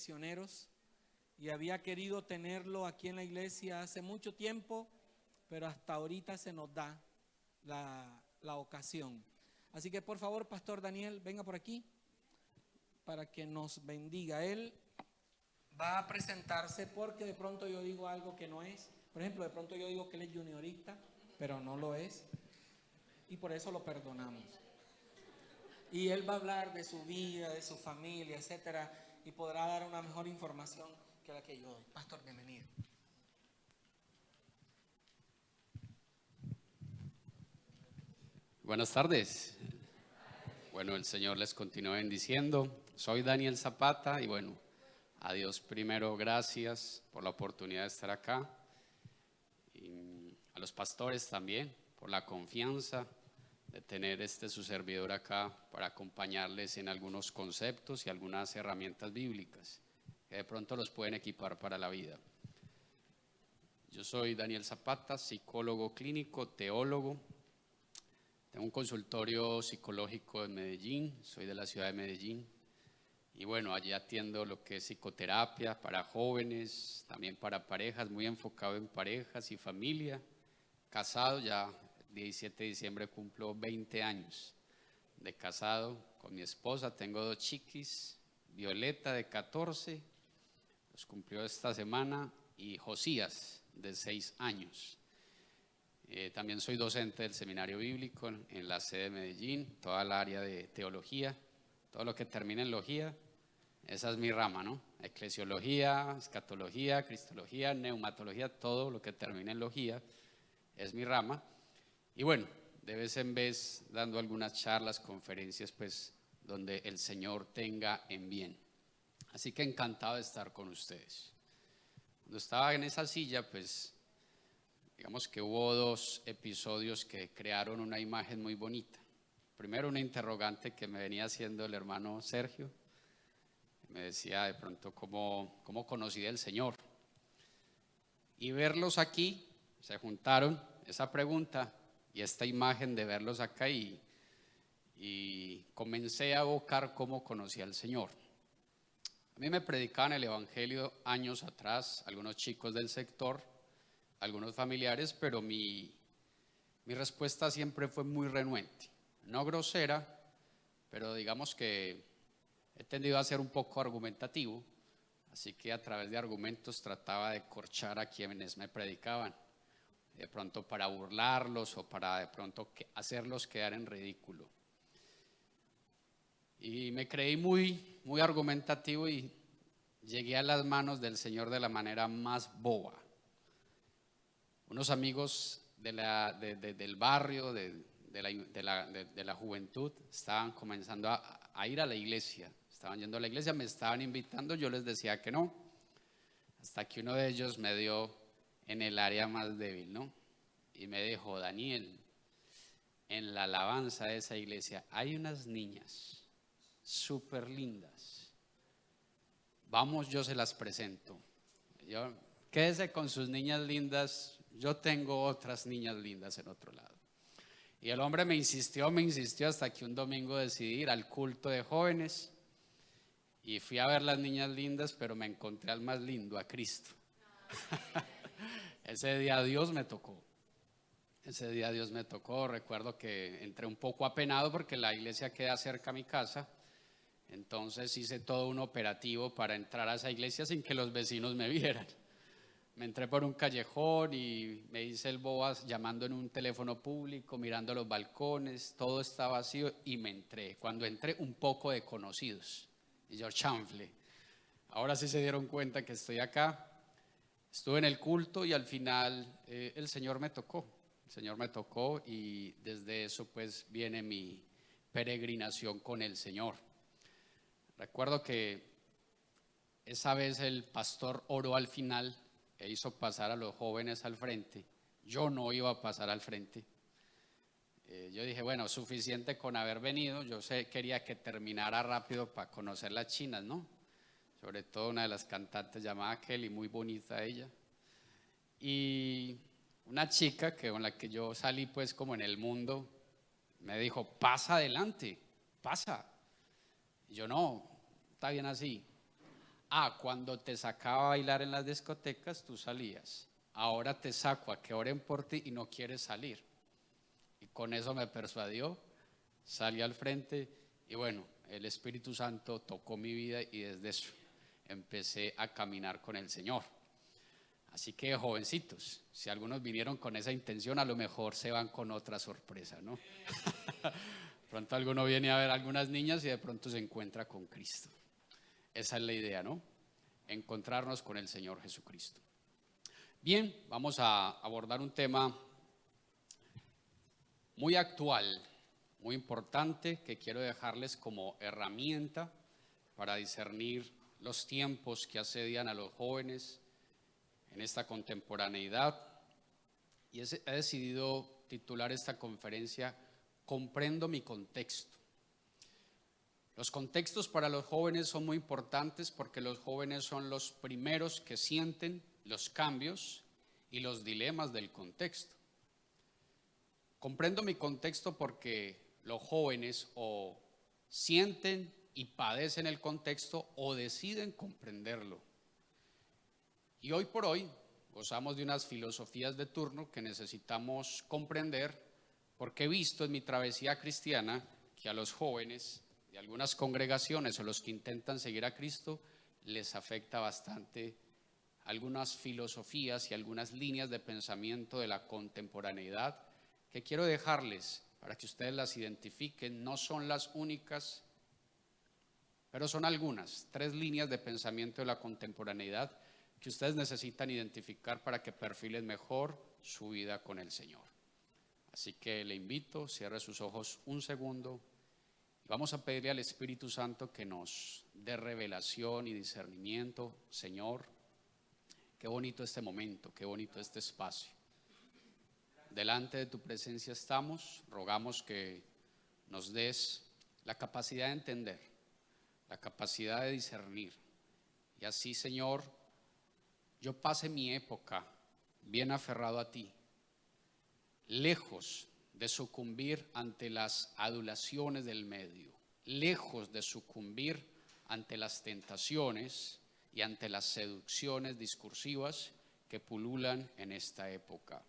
misioneros y había querido tenerlo aquí en la iglesia hace mucho tiempo, pero hasta ahorita se nos da la ocasión. Así que por favor, Pastor Daniel, venga por aquí para que nos bendiga. Él va a presentarse porque de pronto yo digo algo que no es. Por ejemplo, de pronto yo digo que él es juniorista, pero no lo es, y por eso lo perdonamos. Y él va a hablar de su vida, de su familia, etcétera, y podrá dar una mejor información que la que yo doy. Pastor, bienvenido. Buenas tardes. Bueno, el Señor les continúe bendiciendo. Soy Daniel Zapata y bueno, a Dios primero gracias por la oportunidad de estar acá. Y a los pastores también por la confianza de tener su servidor acá para acompañarles en algunos conceptos y algunas herramientas bíblicas que de pronto los pueden equipar para la vida. Yo soy Daniel Zapata, psicólogo clínico, teólogo. Tengo un consultorio psicológico en Medellín, soy de la ciudad de Medellín. Y bueno, allí atiendo lo que es psicoterapia para jóvenes, también para parejas, muy enfocado en parejas y familia. Casado, ya el 17 de diciembre cumplo 20 años de casado con mi esposa. Tengo 2 chiquis, Violeta de 14, los cumplió esta semana, y Josías de 6 años. También soy docente del seminario bíblico en la sede de Medellín, toda el área de teología, todo lo que termina en logía, esa es mi rama, ¿no? Eclesiología, escatología, cristología, neumatología, todo lo que termina en logía es mi rama. Y bueno, de vez en vez dando algunas charlas, conferencias, pues donde el Señor tenga en bien. Así que encantado de estar con ustedes. Cuando estaba en esa silla, pues digamos que hubo 2 episodios que crearon una imagen muy bonita. Primero, una interrogante que me venía haciendo el hermano Sergio. Me decía de pronto cómo conocí al Señor. Y verlos aquí, se juntaron esa pregunta y esta imagen de verlos acá, y comencé a evocar cómo conocí al Señor. A mí me predicaban el evangelio años atrás, algunos chicos del sector, algunos familiares, pero mi respuesta siempre fue muy renuente, no grosera, pero digamos que he tendido a ser un poco argumentativo, así que a través de argumentos trataba de corchar a quienes me predicaban, de pronto para burlarlos o para de pronto hacerlos quedar en ridículo. Y me creí muy argumentativo y llegué a las manos del Señor de la manera más boba. Unos amigos del barrio, de la juventud, estaban comenzando a ir a la iglesia. Estaban yendo a la iglesia, me estaban invitando, yo les decía que no. Hasta que uno de ellos me dio en el área más débil, ¿no? Y me dijo: Daniel, en la alabanza de esa iglesia hay unas niñas súper lindas. Vamos, yo se las presento. Yo, quédese con sus niñas lindas, yo tengo otras niñas lindas en otro lado. Y el hombre me insistió hasta que un domingo decidí ir al culto de jóvenes y fui a ver las niñas lindas, pero me encontré al más lindo, a Cristo. Ese día Dios me tocó. Recuerdo que entré un poco apenado porque la iglesia queda cerca a mi casa. Entonces hice todo un operativo para entrar a esa iglesia sin que los vecinos me vieran. Me entré por un callejón y me hice el bobas llamando en un teléfono público, mirando los balcones, todo estaba vacío y me entré. Cuando entré, un poco de conocidos. Y yo, chanfle, ahora sí se dieron cuenta que estoy acá. Estuve en el culto y al final el Señor me tocó. El Señor me tocó y desde eso pues viene mi peregrinación con el Señor. Recuerdo que esa vez el pastor oró al final e hizo pasar a los jóvenes al frente. Yo no iba a pasar al frente. Yo dije, bueno, suficiente con haber venido. Yo quería que terminara rápido para conocer las chinas, ¿no? Sobre todo una de las cantantes llamada Kelly, muy bonita ella. Y una chica con la que yo salí pues como en el mundo, me dijo, pasa adelante, pasa. Y yo, no, está bien así. Cuando te sacaba a bailar en las discotecas, tú salías. Ahora te saco a que oren por ti y no quieres salir. Y con eso me persuadió, salí al frente y bueno, el Espíritu Santo tocó mi vida y desde eso empecé a caminar con el Señor. Así que jovencitos, si algunos vinieron con esa intención, a lo mejor se van con otra sorpresa, ¿no? Pronto alguno viene a ver a algunas niñas y de pronto se encuentra con Cristo. Esa es la idea, ¿no? Encontrarnos con el Señor Jesucristo. Bien, vamos a abordar un tema muy actual, muy importante, que quiero dejarles como herramienta para discernir los tiempos que asedian a los jóvenes en esta contemporaneidad. Y he decidido titular esta conferencia Comprendo mi contexto. Los contextos para los jóvenes son muy importantes porque los jóvenes son los primeros que sienten los cambios y los dilemas del contexto. Comprendo mi contexto porque los jóvenes o sienten y padecen el contexto o deciden comprenderlo. Y hoy por hoy gozamos de unas filosofías de turno que necesitamos comprender, porque he visto en mi travesía cristiana que a los jóvenes de algunas congregaciones o los que intentan seguir a Cristo les afecta bastante algunas filosofías y algunas líneas de pensamiento de la contemporaneidad que quiero dejarles para que ustedes las identifiquen. No son las únicas, pero son algunas, 3 líneas de pensamiento de la contemporaneidad que ustedes necesitan identificar para que perfilen mejor su vida con el Señor. Así que le invito, cierre sus ojos un segundo y vamos a pedirle al Espíritu Santo que nos dé revelación y discernimiento. Señor, qué bonito este momento, qué bonito este espacio. Delante de tu presencia estamos, rogamos que nos des la capacidad de entender, la capacidad de discernir. Y así, Señor, yo pase mi época bien aferrado a ti, lejos de sucumbir ante las adulaciones del medio, lejos de sucumbir ante las tentaciones y ante las seducciones discursivas que pululan en esta época.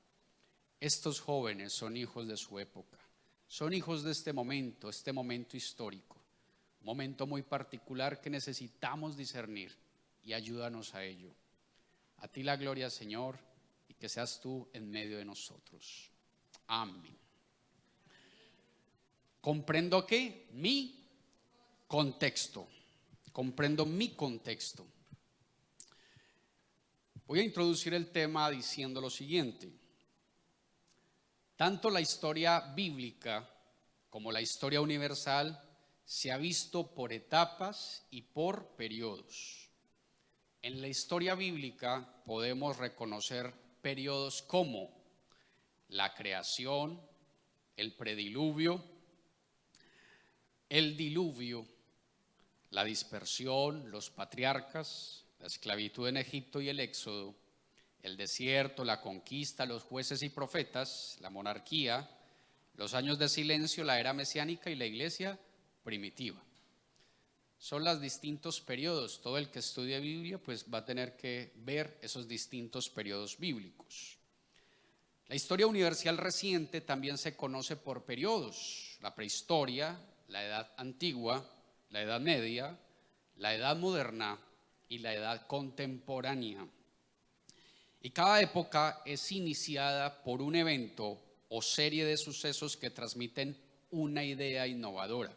Estos jóvenes son hijos de su época, son hijos de este momento histórico, un momento muy particular que necesitamos discernir, y ayúdanos a ello. A ti la gloria, Señor, y que seas tú en medio de nosotros. Amén. Comprendo que mi contexto. Comprendo mi contexto. Voy a introducir el tema diciendo lo siguiente. Tanto la historia bíblica como la historia universal se ha visto por etapas y por periodos. En la historia bíblica podemos reconocer periodos como la creación, el prediluvio, el diluvio, la dispersión, los patriarcas, la esclavitud en Egipto y el éxodo, el desierto, la conquista, los jueces y profetas, la monarquía, los años de silencio, la era mesiánica y la iglesia primitiva. Son los distintos periodos. Todo el que estudie Biblia pues va a tener que ver esos distintos periodos bíblicos. La historia universal reciente también se conoce por periodos: la prehistoria, la edad antigua, la edad media, la edad moderna y la edad contemporánea. Y cada época es iniciada por un evento o serie de sucesos que transmiten una idea innovadora.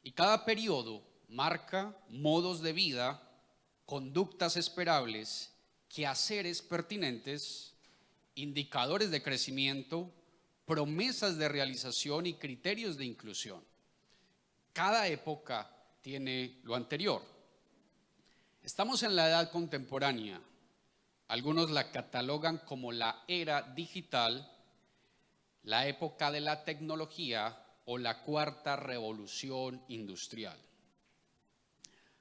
Y cada periodo marca modos de vida, conductas esperables, quehaceres pertinentes, indicadores de crecimiento, promesas de realización y criterios de inclusión. Cada época tiene lo anterior. Estamos en la edad contemporánea. Algunos la catalogan como la era digital, la época de la tecnología o la cuarta revolución industrial.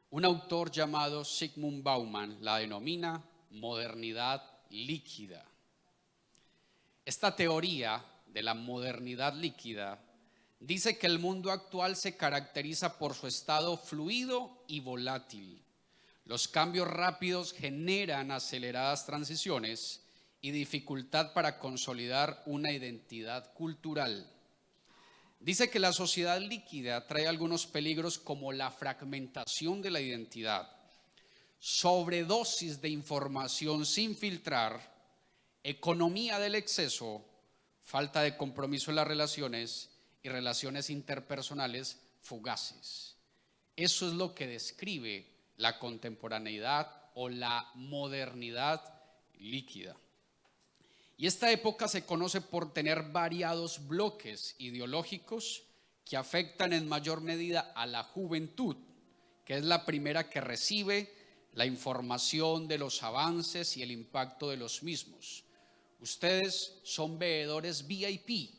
Un autor llamado Zygmunt Bauman la denomina modernidad líquida. Esta teoría de la modernidad líquida dice que el mundo actual se caracteriza por su estado fluido y volátil, Los cambios rápidos generan aceleradas transiciones y dificultad para consolidar una identidad cultural. Dice que la sociedad líquida trae algunos peligros como la fragmentación de la identidad, sobredosis de información sin filtrar, economía del exceso, falta de compromiso en las relaciones y relaciones interpersonales fugaces. Eso es lo que describe la contemporaneidad o la modernidad líquida. Y esta época se conoce por tener variados bloques ideológicos que afectan en mayor medida a la juventud, que es la primera que recibe la información de los avances y el impacto de los mismos. Ustedes son veedores VIP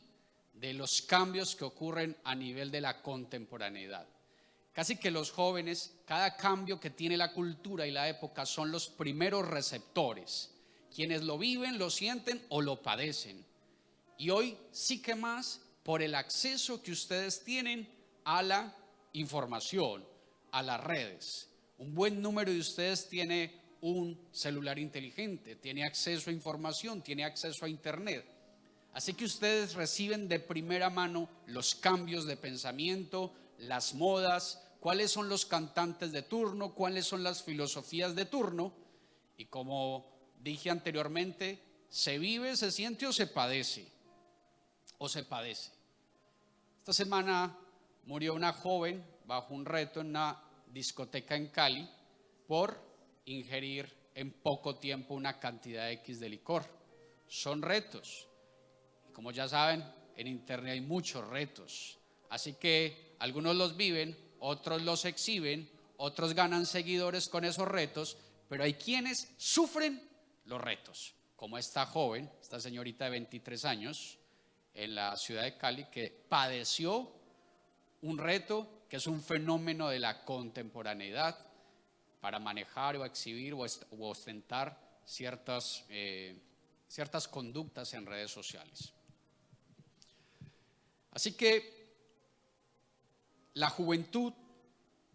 de los cambios que ocurren a nivel de la contemporaneidad. Casi que los jóvenes, cada cambio que tiene la cultura y la época son los primeros receptores, quienes lo viven, lo sienten o lo padecen. Y hoy sí que más por el acceso que ustedes tienen a la información, a las redes. Un buen número de ustedes tiene un celular inteligente, tiene acceso a información, tiene acceso a internet. Así que ustedes reciben de primera mano los cambios de pensamiento, las modas, cuáles son los cantantes de turno, cuáles son las filosofías de turno. Y como dije anteriormente, se vive, se siente o se padece. Esta semana murió una joven bajo un reto en una discoteca en Cali por ingerir en poco tiempo una cantidad X de licor. Son retos. Y como ya saben, en internet hay muchos retos. Así que algunos los viven, otros los exhiben, otros ganan seguidores con esos retos, pero hay quienes sufren los retos, como esta joven, esta señorita de 23 años en la ciudad de Cali, que padeció un reto que es un fenómeno de la contemporaneidad para manejar o exhibir o ostentar ciertas conductas en redes sociales. Así que la juventud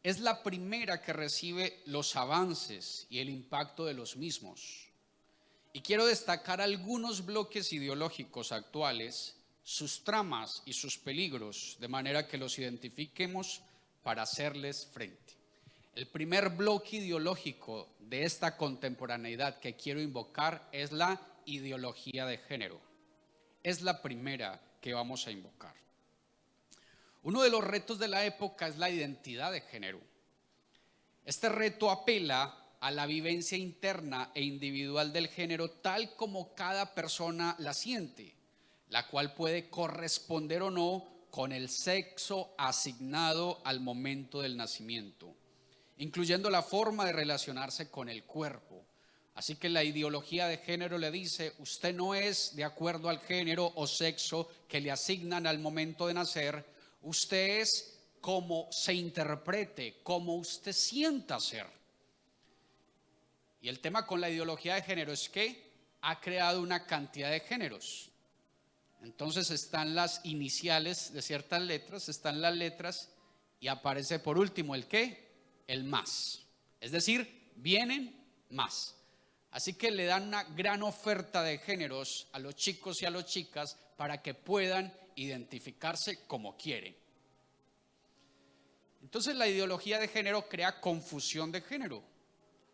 es la primera que recibe los avances y el impacto de los mismos. Y quiero destacar algunos bloques ideológicos actuales, sus tramas y sus peligros, de manera que los identifiquemos para hacerles frente. El primer bloque ideológico de esta contemporaneidad que quiero invocar es la ideología de género. Es la primera que vamos a invocar. Uno de los retos de la época es la identidad de género. Este reto apela a la vivencia interna e individual del género tal como cada persona la siente, la cual puede corresponder o no con el sexo asignado al momento del nacimiento, incluyendo la forma de relacionarse con el cuerpo. Así que la ideología de género le dice: usted no es de acuerdo al género o sexo que le asignan al momento de nacer, usted es como se interprete, como usted sienta ser. Y el tema con la ideología de género es que ha creado una cantidad de géneros. Entonces están las iniciales de ciertas letras, están las letras y aparece por último el ¿qué? El más. Es decir, vienen más. Así que le dan una gran oferta de géneros a los chicos y a las chicas para que puedan identificarse como quieren. Entonces la ideología de género crea confusión de género.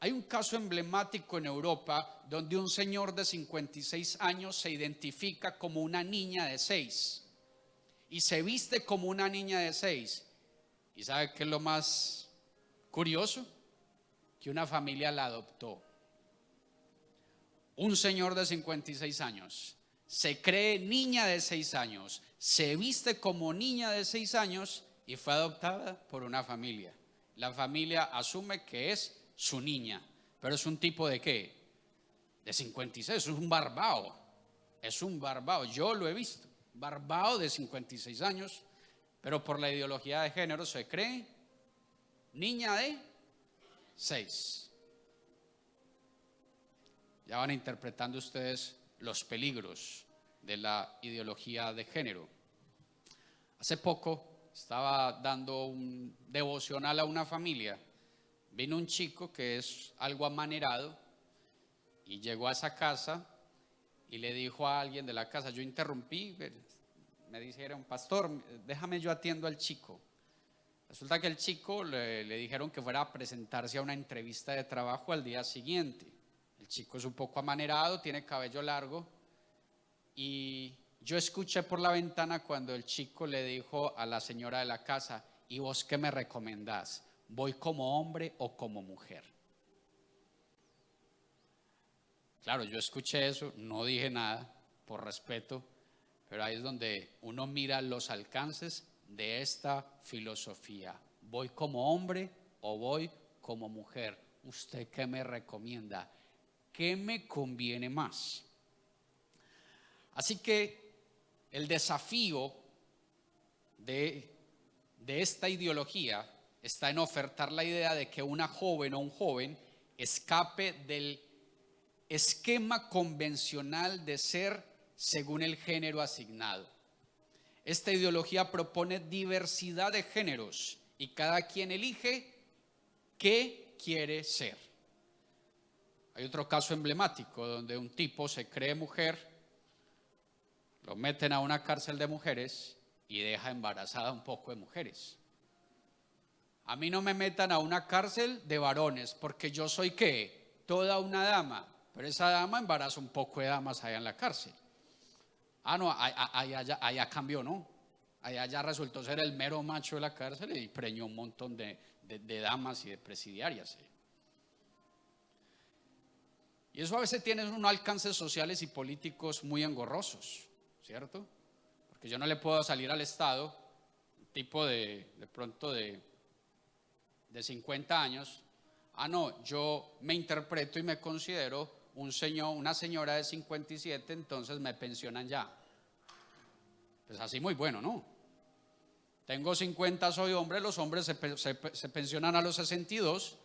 Hay un caso emblemático en Europa donde un señor de 56 años se identifica como una niña de 6 y se viste como una niña de 6. ¿Y sabe qué es lo más curioso? Que una familia la adoptó. Un señor de 56 años se cree niña de 6 años, se viste como niña de 6 años y fue adoptada por una familia. La familia asume que es su niña, pero es un tipo de ¿qué? De 56, es un barbao. Es un barbao, yo lo he visto. Barbao de 56 años, pero por la ideología de género se cree niña de 6. Ya van interpretando ustedes los peligros de la ideología de género. Hace poco estaba dando un devocional a una familia vino un chico que es algo amanerado y llegó a esa casa y le dijo a alguien de la casa, yo interrumpí, me dijeron, pastor, déjame yo atiendo al chico. Resulta que el chico le dijeron que fuera a presentarse a una entrevista de trabajo al día siguiente. El chico es un poco amanerado, tiene cabello largo y yo escuché por la ventana cuando el chico le dijo a la señora de la casa, ¿y vos qué me recomendás? ¿Voy como hombre o como mujer? Claro, yo escuché eso, no dije nada por respeto, pero ahí es donde uno mira los alcances de esta filosofía. ¿Voy como hombre o voy como mujer? ¿Usted qué me recomienda? ¿Qué me conviene más? Así que el desafío de esta ideología está en ofertar la idea de que una joven o un joven escape del esquema convencional de ser según el género asignado. Esta ideología propone diversidad de géneros y cada quien elige qué quiere ser. Hay otro caso emblemático donde un tipo se cree mujer, lo meten a una cárcel de mujeres y deja embarazada un poco de mujeres. A mí no me metan a una cárcel de varones porque yo soy ¿qué? Toda una dama, pero esa dama embaraza un poco de damas allá en la cárcel. Ah, no, allá cambió, ¿no? Allá ya resultó ser el mero macho de la cárcel y preñó un montón de damas y de presidiarias. Y eso a veces tiene unos alcances sociales y políticos muy engorrosos, ¿cierto? Porque yo no le puedo salir al Estado, un tipo de pronto de 50 años, ah no, yo me interpreto y me considero un señor, una señora de 57, entonces me pensionan ya. Pues así muy bueno, ¿no? Tengo 50, soy hombre, los hombres se pensionan a los 62.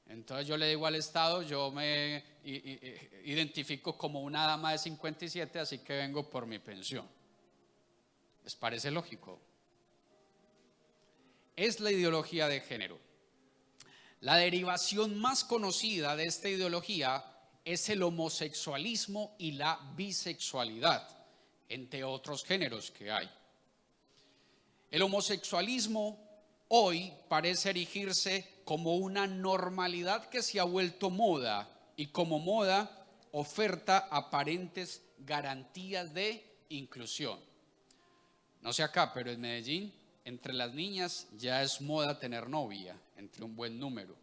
Entonces yo le digo al Estado, yo me identifico como una dama de 57, así que vengo por mi pensión. ¿Les parece lógico? Es la ideología de género. La derivación más conocida de esta ideología es el homosexualismo y la bisexualidad, entre otros géneros que hay. El homosexualismo hoy parece erigirse como una normalidad que se ha vuelto moda y como moda oferta aparentes garantías de inclusión. No sé acá, pero en Medellín, entre las niñas ya es moda tener novia, entre un buen número.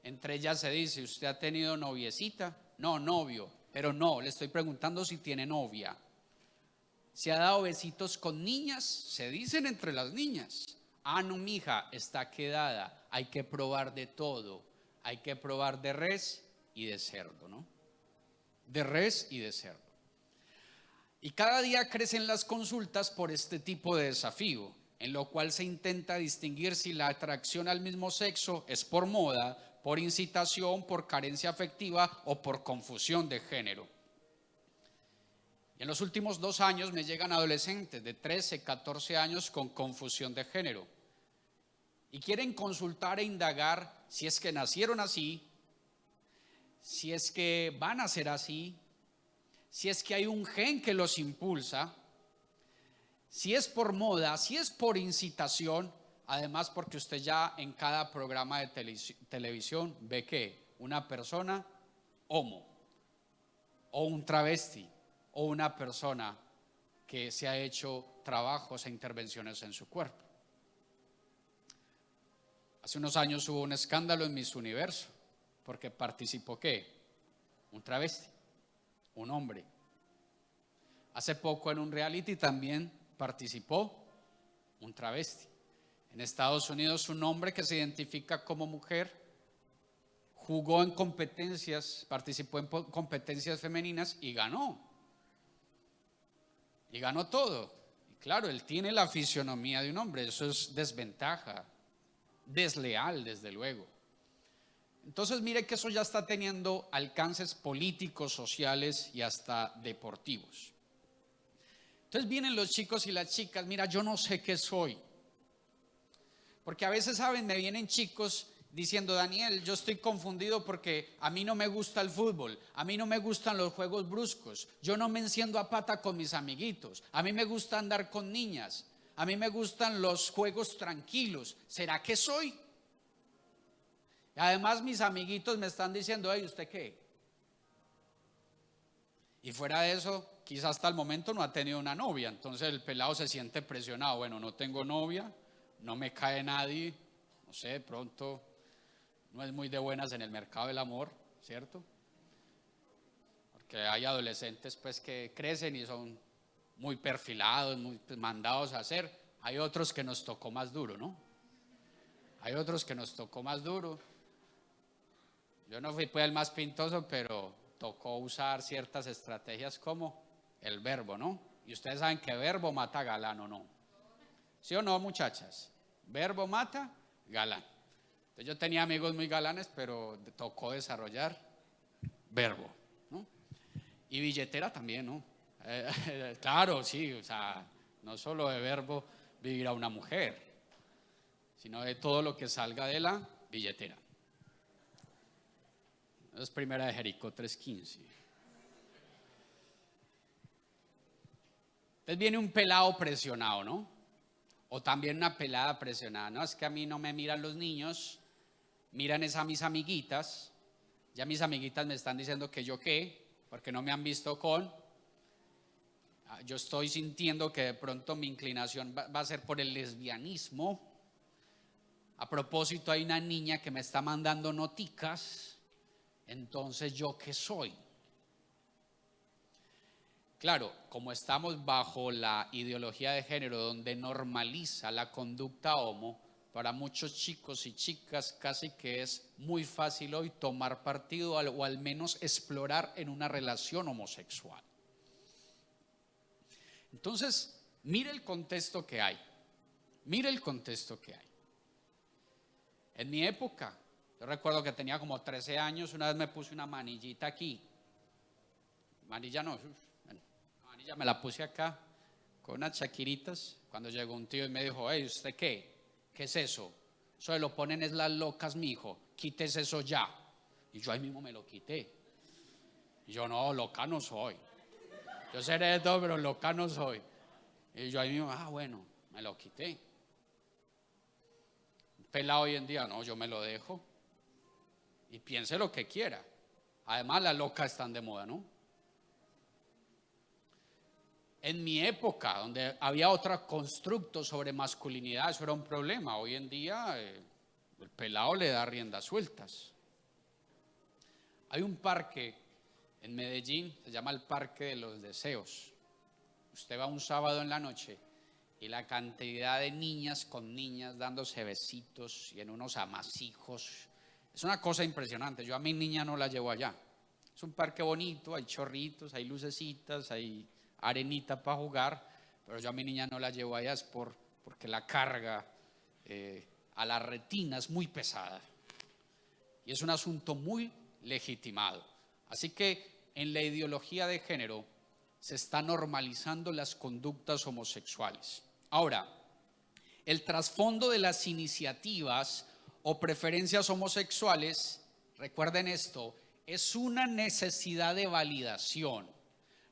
Entre ellas se dice, ¿usted ha tenido noviecita? No, novio, pero no, le estoy preguntando si tiene novia. ¿Se ha dado besitos con niñas? Se dicen entre las niñas. Ah, no, mija, está quedada, hay que probar de todo. Hay que probar de res y de cerdo, ¿no? De res y de cerdo. Y cada día crecen las consultas por este tipo de desafío, en lo cual se intenta distinguir si la atracción al mismo sexo es por moda, por incitación, por carencia afectiva o por confusión de género. En los últimos 2 años me llegan adolescentes de 13, 14 años con confusión de género y quieren consultar e indagar si es que nacieron así, si es que van a ser así, si es que hay un gen que los impulsa, si es por moda, si es por incitación, además porque usted ya en cada programa de televisión ve que una persona homo o un travesti o una persona que se ha hecho trabajos e intervenciones en su cuerpo. Hace unos años hubo un escándalo en Miss Universo porque participó ¿qué? Un travesti, un hombre. Hace poco en un reality también participó un travesti. En Estados Unidos un hombre que se identifica como mujer jugó en competencias, participó en competencias femeninas y ganó. Y ganó todo. Y claro, él tiene la fisionomía de un hombre, eso es desventaja, desleal desde luego. Entonces mire que eso ya está teniendo alcances políticos, sociales y hasta deportivos. Entonces vienen los chicos y las chicas, mira, yo no sé qué soy. Porque a veces, ¿saben? Me vienen chicos diciendo: Daniel, yo estoy confundido porque a mí no me gusta el fútbol, a mí no me gustan los juegos bruscos, yo no me enciendo a pata con mis amiguitos, a mí me gusta andar con niñas, a mí me gustan los juegos tranquilos, ¿será que soy? Además mis amiguitos me están diciendo: hey, ¿usted qué? Y fuera de eso, quizás hasta el momento no ha tenido una novia, entonces el pelado se siente presionado. Bueno, no tengo novia, no me cae nadie, no sé, de pronto no es muy de buenas en el mercado del amor, ¿cierto? Porque hay adolescentes pues que crecen y son muy perfilados, muy mandados a hacer. Hay otros que nos tocó más duro, ¿no? Hay otros que nos tocó más duro. Yo no fui pues el más pintoso, pero tocó usar ciertas estrategias como el verbo, ¿no? Y ustedes saben que verbo mata galán, ¿o no? ¿Sí o no, muchachas? Verbo mata galán. Entonces yo tenía amigos muy galanes, pero tocó desarrollar verbo, ¿no? Y billetera también, ¿no? Claro, sí, o sea, no solo de verbo vivir a una mujer, sino de todo lo que salga de la billetera. Es primera de Jericó 3:15. Entonces viene un pelado presionado, ¿no? O también una pelada presionada. No, es que a mí no me miran los niños, miran es a mis amiguitas. Ya mis amiguitas me están diciendo que yo qué, porque no me han visto con. Yo estoy sintiendo que de pronto mi inclinación va a ser por el lesbianismo. A propósito, hay una niña que me está mandando noticas. Entonces, ¿yo qué soy? Claro, como estamos bajo la ideología de género donde normaliza la conducta homo, para muchos chicos y chicas casi que es muy fácil hoy tomar partido o al menos explorar en una relación homosexual. Entonces, mire el contexto que hay. Mire el contexto que hay. En mi época, yo recuerdo que tenía como 13 años, una vez me puse una manillita aquí. Manilla no, bueno, manilla me la puse acá con unas chaquiritas. Cuando llegó un tío y me dijo: hey, ¿usted qué? ¿Qué es eso? Eso lo ponen es las locas, mijo, quítese eso ya. Y yo ahí mismo me lo quité. Y yo: no, loca no soy. Yo seré de todo, pero loca no soy. Y yo ahí mismo: bueno, me lo quité. Pelado hoy en día: no, yo me lo dejo. Y piense lo que quiera. Además, las locas están de moda, ¿no? En mi época, donde había otro constructo sobre masculinidad, eso era un problema. Hoy en día, el pelado le da riendas sueltas. Hay un parque en Medellín, se llama el Parque de los Deseos. Usted va un sábado en la noche y la cantidad de niñas con niñas dándose besitos y en unos amasijos. Es una cosa impresionante. Yo a mi niña no la llevo allá. Es un parque bonito, hay chorritos, hay lucecitas, hay arenita para jugar, pero yo a mi niña no la llevo allá, es porque la carga a la retina es muy pesada. Y es un asunto muy legitimado. Así que en la ideología de género se están normalizando las conductas homosexuales. Ahora, el trasfondo de las iniciativas o preferencias homosexuales, recuerden esto, es una necesidad de validación.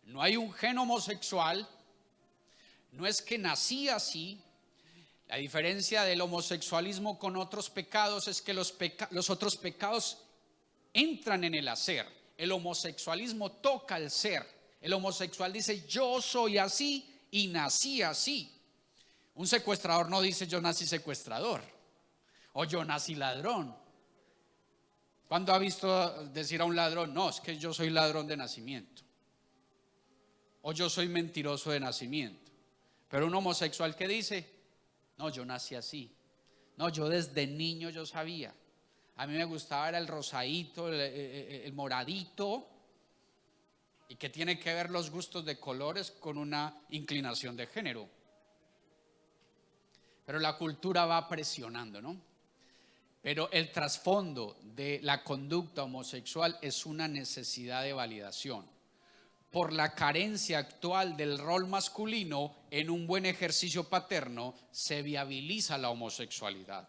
No hay un gen homosexual, no es que nací así. La diferencia del homosexualismo con otros pecados es que los otros pecados entran en el hacer. El homosexualismo toca el ser. El homosexual dice: yo soy así y nací así. Un secuestrador no dice: yo nací secuestrador o yo nací ladrón. ¿Cuándo ha visto decir a un ladrón: no, es que yo soy ladrón de nacimiento? O yo soy mentiroso de nacimiento. Pero un homosexual que dice: no, yo nací así. No, yo desde niño yo sabía. A mí me gustaba era el rosadito, el moradito. ¿Y qué tiene que ver los gustos de colores con una inclinación de género? Pero la cultura va presionando, ¿no? Pero el trasfondo de la conducta homosexual es una necesidad de validación. Por la carencia actual del rol masculino en un buen ejercicio paterno, se viabiliza la homosexualidad.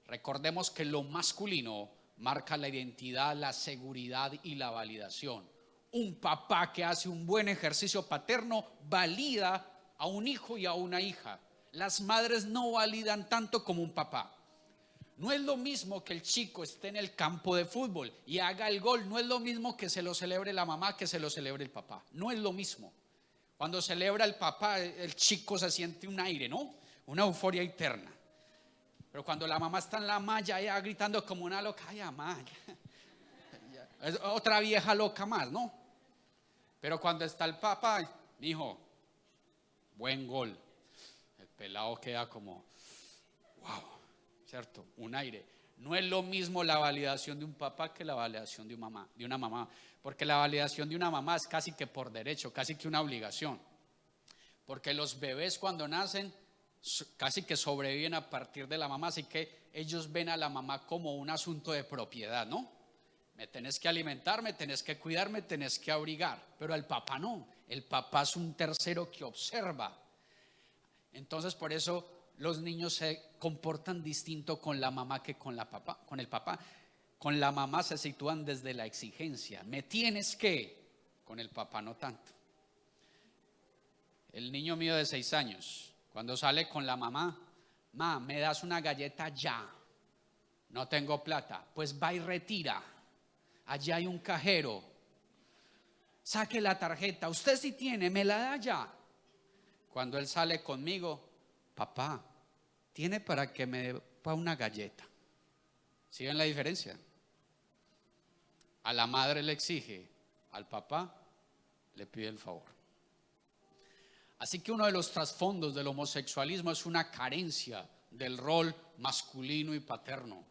Recordemos que lo masculino marca la identidad, la seguridad y la validación. Un papá que hace un buen ejercicio paterno valida a un hijo y a una hija. Las madres no validan tanto como un papá. No es lo mismo que el chico esté en el campo de fútbol y haga el gol. No es lo mismo que se lo celebre la mamá que se lo celebre el papá. No es lo mismo. Cuando celebra el papá, el chico se siente un aire, ¿no? Una euforia interna. Pero cuando la mamá está en la malla ya gritando como una loca, ay, amaya, es otra vieja loca más, ¿no? Pero cuando está el papá, hijo, buen gol. El pelado queda como, wow, ¿cierto? Un aire. No es lo mismo la validación de un papá que la validación de una mamá. Porque la validación de una mamá es casi que por derecho, casi que una obligación. Porque los bebés cuando nacen casi que sobreviven a partir de la mamá, así que ellos ven a la mamá como un asunto de propiedad, ¿no? Me tenés que alimentar, me tenés que cuidar, me tenés que abrigar, pero el papá no, el papá es un tercero que observa. Entonces por eso los niños se comportan distinto con la mamá que con el papá. Con la mamá se sitúan desde la exigencia, me tienes que, con el papá no tanto. El niño mío de 6 años, cuando sale con la mamá, me das una galleta ya, no tengo plata, pues va y retira, allá hay un cajero, saque la tarjeta, usted sí tiene, me la da ya. Cuando él sale conmigo, papá, tiene para que me dé una galleta. ¿Sí ven la diferencia? A la madre le exige, al papá le pide el favor. Así que uno de los trasfondos del homosexualismo es una carencia del rol masculino y paterno.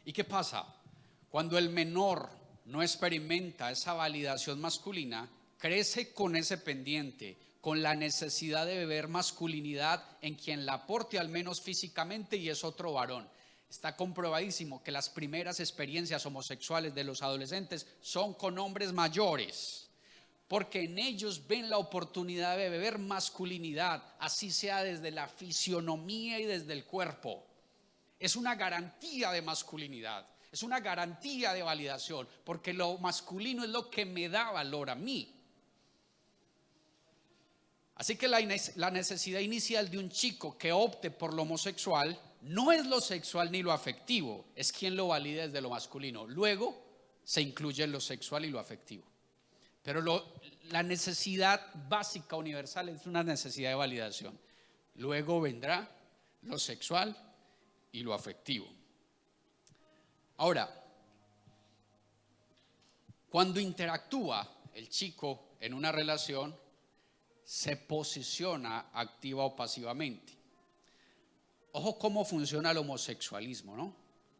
¿Y qué pasa? Cuando el menor no experimenta esa validación masculina, crece con ese pendiente, con la necesidad de ver masculinidad en quien la aporte al menos físicamente y es otro varón. Está comprobadísimo que las primeras experiencias homosexuales de los adolescentes son con hombres mayores, porque en ellos ven la oportunidad de beber masculinidad, así sea desde la fisionomía y desde el cuerpo. Es una garantía de masculinidad, es una garantía de validación, porque lo masculino es lo que me da valor a mí. Así que la necesidad inicial de un chico que opte por lo homosexual no es lo sexual ni lo afectivo, es quien lo valida desde lo masculino. Luego se incluye lo sexual y lo afectivo. Pero la necesidad básica universal es una necesidad de validación. Luego vendrá lo sexual y lo afectivo. Ahora, cuando interactúa el chico en una relación, se posiciona activa o pasivamente. Ojo cómo funciona el homosexualismo, ¿no?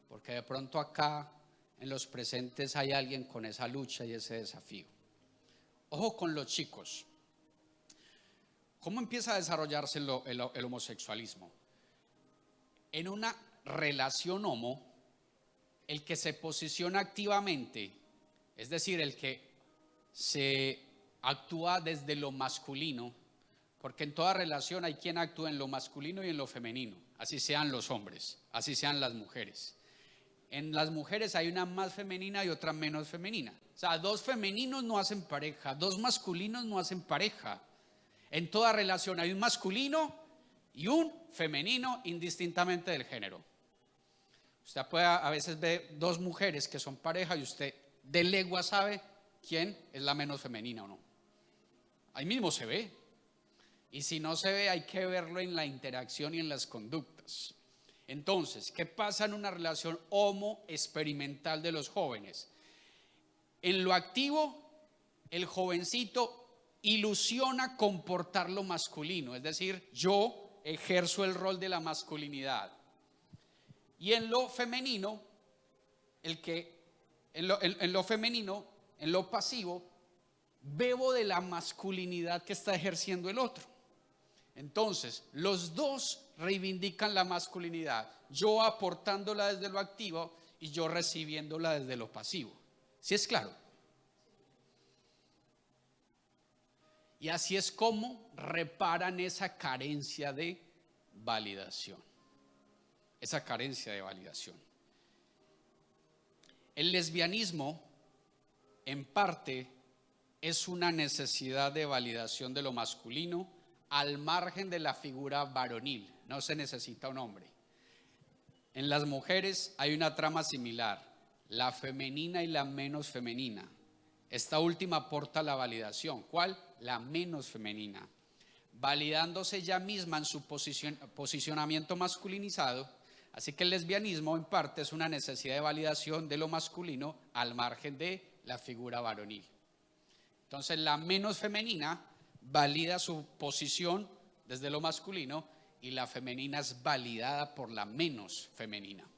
Porque de pronto acá en los presentes hay alguien con esa lucha y ese desafío. Ojo con los chicos. ¿Cómo empieza a desarrollarse el homosexualismo? En una relación homo, el que se posiciona activamente, es decir, el que se actúa desde lo masculino, porque en toda relación hay quien actúa en lo masculino y en lo femenino, así sean los hombres, así sean las mujeres. En las mujeres hay una más femenina y otra menos femenina. O sea, 2 femeninos no hacen pareja, 2 masculinos no hacen pareja. En toda relación hay un masculino y un femenino indistintamente del género. Usted puede a veces ver 2 mujeres que son pareja y usted de legua sabe quién es la menos femenina o no. Ahí mismo se ve. Y si no se ve, hay que verlo en la interacción y en las conductas. Entonces, ¿qué pasa en una relación homo-experimental de los jóvenes? En lo activo, el jovencito ilusiona comportar lo masculino, es decir, yo ejerzo el rol de la masculinidad. Y en lo femenino, en lo pasivo, bebo de la masculinidad que está ejerciendo el otro. Entonces, los dos reivindican la masculinidad, yo aportándola desde lo activo y yo recibiéndola desde lo pasivo. ¿Sí es claro? Y así es como reparan esa carencia de validación. esa carencia de validación. El lesbianismo, en parte, es una necesidad de validación de lo masculino al margen de la figura varonil. No se necesita un hombre. En las mujeres hay una trama similar, la femenina y la menos femenina. Esta última aporta la validación. ¿Cuál? La menos femenina. Validándose ella misma en su posicionamiento masculinizado. Así que el lesbianismo en parte es una necesidad de validación de lo masculino al margen de la figura varonil. Entonces la menos femenina valida su posición desde lo masculino y la femenina es validada por la menos femenina.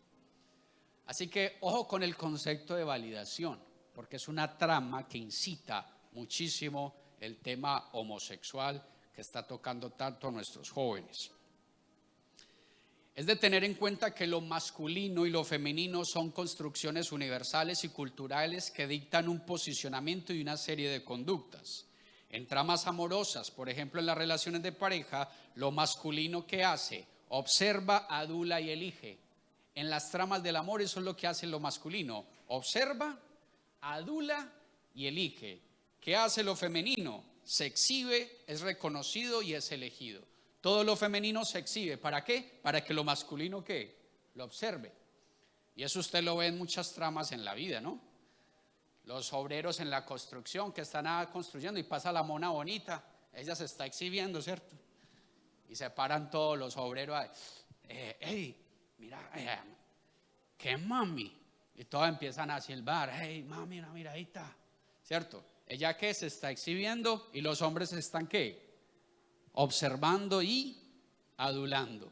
Así que ojo con el concepto de validación, porque es una trama que incita muchísimo el tema homosexual que está tocando tanto a nuestros jóvenes. Es de tener en cuenta que lo masculino y lo femenino son construcciones universales y culturales que dictan un posicionamiento y una serie de conductas. En tramas amorosas, por ejemplo en las relaciones de pareja, lo masculino ¿qué hace? Observa, adula y elige. En las tramas del amor eso es lo que hace lo masculino, observa, adula y elige. ¿Qué hace lo femenino? Se exhibe, es reconocido y es elegido. Todo lo femenino se exhibe. ¿Para qué? Para que lo masculino ¿qué? Lo observe. Y eso usted lo ve en muchas tramas en la vida, ¿no? Los obreros en la construcción que están construyendo y pasa la mona bonita, ella se está exhibiendo, ¿cierto? Y se paran todos los obreros, hey, mira, ¿qué mami? Y todos empiezan a silbar, hey, mami, una miradita, ¿cierto? Ella que se está exhibiendo y los hombres están ¿qué? Observando y adulando.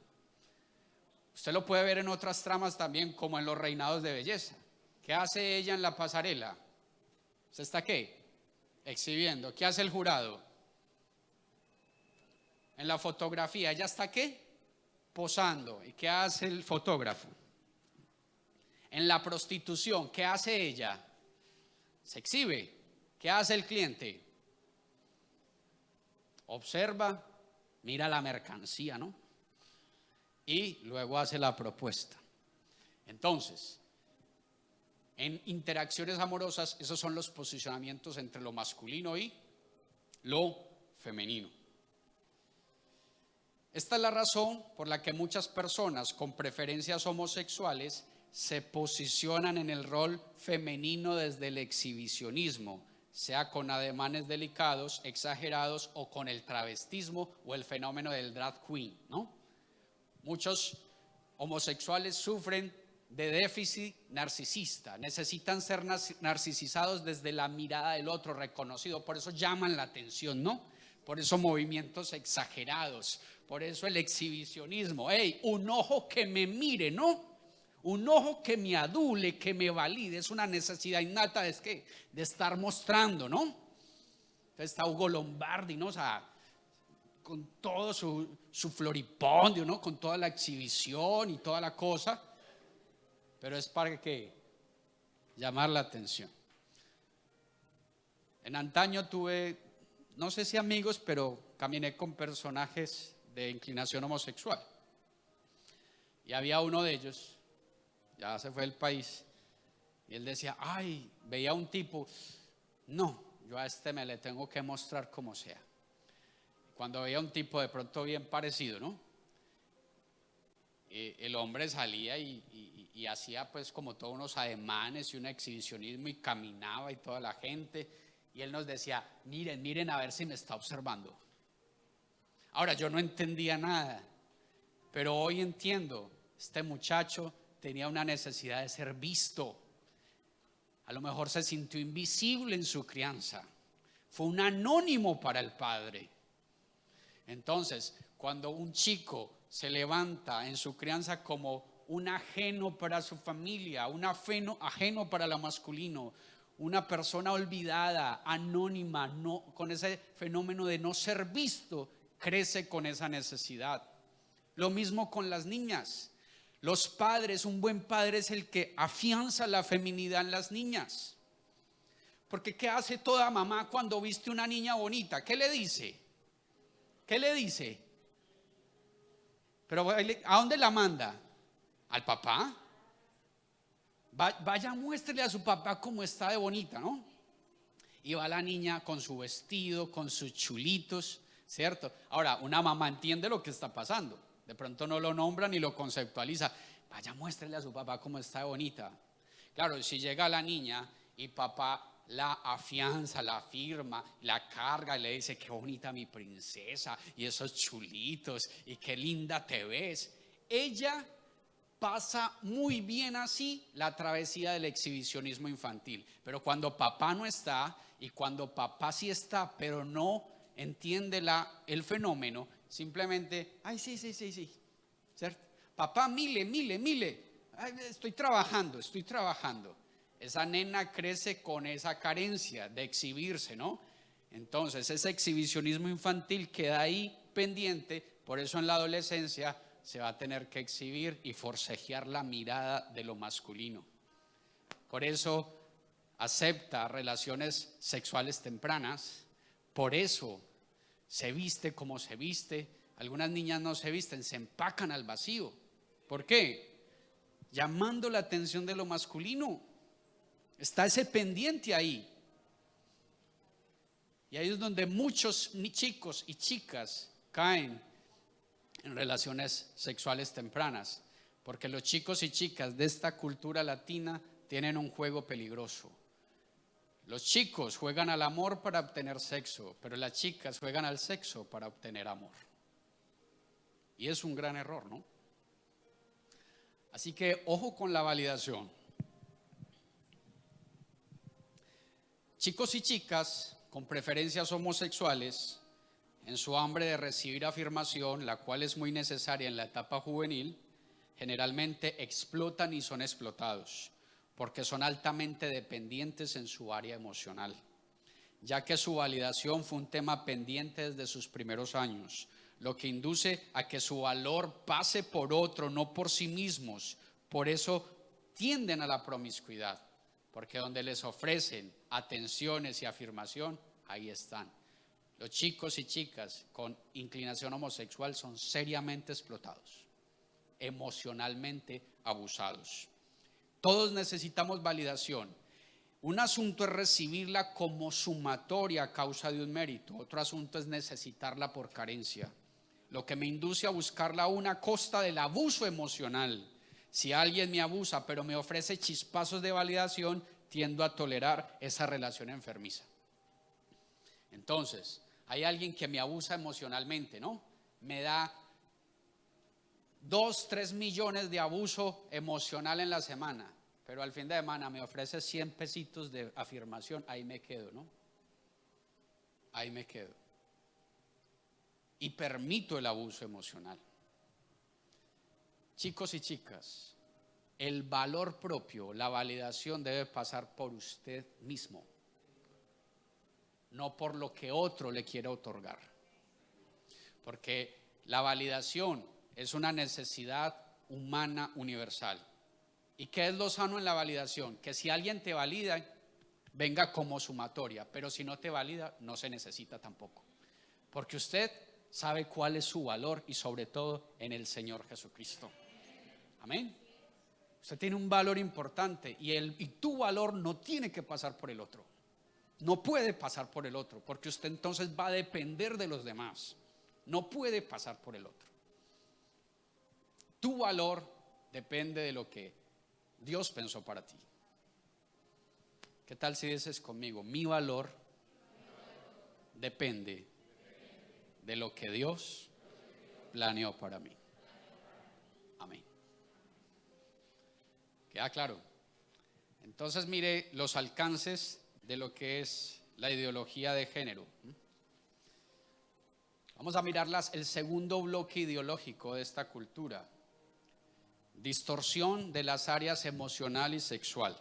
Usted lo puede ver en otras tramas también, como en los reinados de belleza. ¿Qué hace ella en la pasarela? ¿Se está qué? Exhibiendo. ¿Qué hace el jurado? En la fotografía, ¿ella está qué? Posando. ¿Y qué hace el fotógrafo? En la prostitución, ¿qué hace ella? Se exhibe. ¿Qué hace el cliente? Observa, mira la mercancía, ¿no? Y luego hace la propuesta. Entonces, en interacciones amorosas, esos son los posicionamientos entre lo masculino y lo femenino. Esta es la razón por la que muchas personas con preferencias homosexuales se posicionan en el rol femenino desde el exhibicionismo, sea con ademanes delicados, exagerados o con el travestismo o el fenómeno del drag queen, ¿no? Muchos homosexuales sufren de déficit narcisista, necesitan ser narcisizados desde la mirada del otro, reconocido, por eso llaman la atención, ¿no? Por eso movimientos exagerados, por eso el exhibicionismo, un ojo que me mire, ¿no? Un ojo que me adule, que me valide, es una necesidad innata de estar mostrando, ¿no? Entonces está Hugo Lombardi, ¿no? O sea, con todo su floripondio, ¿no? Con toda la exhibición y toda la cosa, pero es para que llamar la atención. En antaño tuve, no sé si amigos, pero caminé con personajes de inclinación homosexual. Y había uno de ellos, ya se fue del país, y él decía, veía un tipo, no, yo a este me le tengo que mostrar como sea. Cuando veía un tipo de pronto bien parecido, ¿no? El hombre salía y hacía pues como todos unos ademanes y un exhibicionismo y caminaba y toda la gente, y él nos decía, miren a ver si me está observando. Ahora yo no entendía nada, pero hoy entiendo, este muchacho tenía una necesidad de ser visto. A lo mejor se sintió invisible en su crianza. Fue un anónimo para el padre. Entonces, cuando un chico se levanta en su crianza como un ajeno para su familia, un ajeno para lo masculino, una persona olvidada, anónima, no, con ese fenómeno de no ser visto, crece con esa necesidad. Lo mismo con las niñas. Los padres, un buen padre es el que afianza la feminidad en las niñas. Porque ¿qué hace toda mamá cuando viste una niña bonita? ¿Qué le dice? ¿Qué le dice? Pero ¿a dónde la manda? al papá. Vaya, muéstrele a su papá cómo está de bonita, ¿no? Y va la niña con su vestido, con sus chulitos, ¿cierto? Ahora, una mamá entiende lo que está pasando. De pronto no lo nombra ni lo conceptualiza. Vaya, muéstrele a su papá cómo está de bonita. Claro, si llega la niña y papá la afianza, la firma, la carga y le dice: qué bonita mi princesa, y esos chulitos, y qué linda te ves. Ella pasa muy bien así la travesía del exhibicionismo infantil. Pero cuando papá no está, y cuando papá sí está, pero no entiende el fenómeno, simplemente, ay, sí, ¿cierto? Papá, mile, ay, estoy trabajando. Esa nena crece con esa carencia de exhibirse, ¿no? Entonces ese exhibicionismo infantil queda ahí pendiente. Por eso en la adolescencia se va a tener que exhibir y forcejear la mirada de lo masculino. Por eso acepta relaciones sexuales tempranas. Por eso se viste como se viste. Algunas niñas no se visten, se empacan al vacío. ¿Por qué? Llamando la atención de lo masculino. Está ese pendiente ahí. Y ahí es donde muchos chicos y chicas caen en relaciones sexuales tempranas, porque los chicos y chicas de esta cultura latina tienen un juego peligroso. Los chicos juegan al amor para obtener sexo, pero las chicas juegan al sexo para obtener amor. Y es un gran error, ¿no? Así que ojo con la validación. Chicos y chicas con preferencias homosexuales, en su hambre de recibir afirmación, la cual es muy necesaria en la etapa juvenil, generalmente explotan y son explotados, porque son altamente dependientes en su área emocional, ya que su validación fue un tema pendiente desde sus primeros años, lo que induce a que su valor pase por otro, no por sí mismos. Por eso tienden a la promiscuidad, porque donde les ofrecen atenciones y afirmación, ahí están. Los chicos y chicas con inclinación homosexual son seriamente explotados, emocionalmente abusados. Todos necesitamos validación. Un asunto es recibirla como sumatoria a causa de un mérito, otro asunto es necesitarla por carencia, lo que me induce a buscarla a una costa del abuso emocional. Si alguien me abusa pero me ofrece chispazos de validación, tiendo a tolerar esa relación enfermiza. Entonces, hay alguien que me abusa emocionalmente, ¿no? Me da 2, 3 millones de abuso emocional en la semana, pero al fin de semana me ofrece 100 pesitos de afirmación. Ahí me quedo, ¿no? Ahí me quedo. Y permito el abuso emocional. Chicos y chicas, el valor propio, la validación debe pasar por usted mismo, no por lo que otro le quiere otorgar. Porque la validación es una necesidad humana universal. ¿Y qué es lo sano en la validación? Que si alguien te valida, venga como sumatoria, pero si no te valida, no se necesita tampoco. Porque usted sabe cuál es su valor y sobre todo en el Señor Jesucristo. Amén. Usted tiene un valor importante y tu valor no tiene que pasar por el otro. No puede pasar por el otro, porque usted entonces va a depender de los demás. No puede pasar por el otro. Tu valor depende de lo que Dios pensó para ti. ¿Qué tal si dices conmigo? Mi valor depende de lo que Dios planeó para mí. Amén. ¿Queda claro? Entonces mire los alcances de lo que es la ideología de género. Vamos a mirar el segundo bloque ideológico de esta cultura. Distorsión de las áreas emocional y sexual.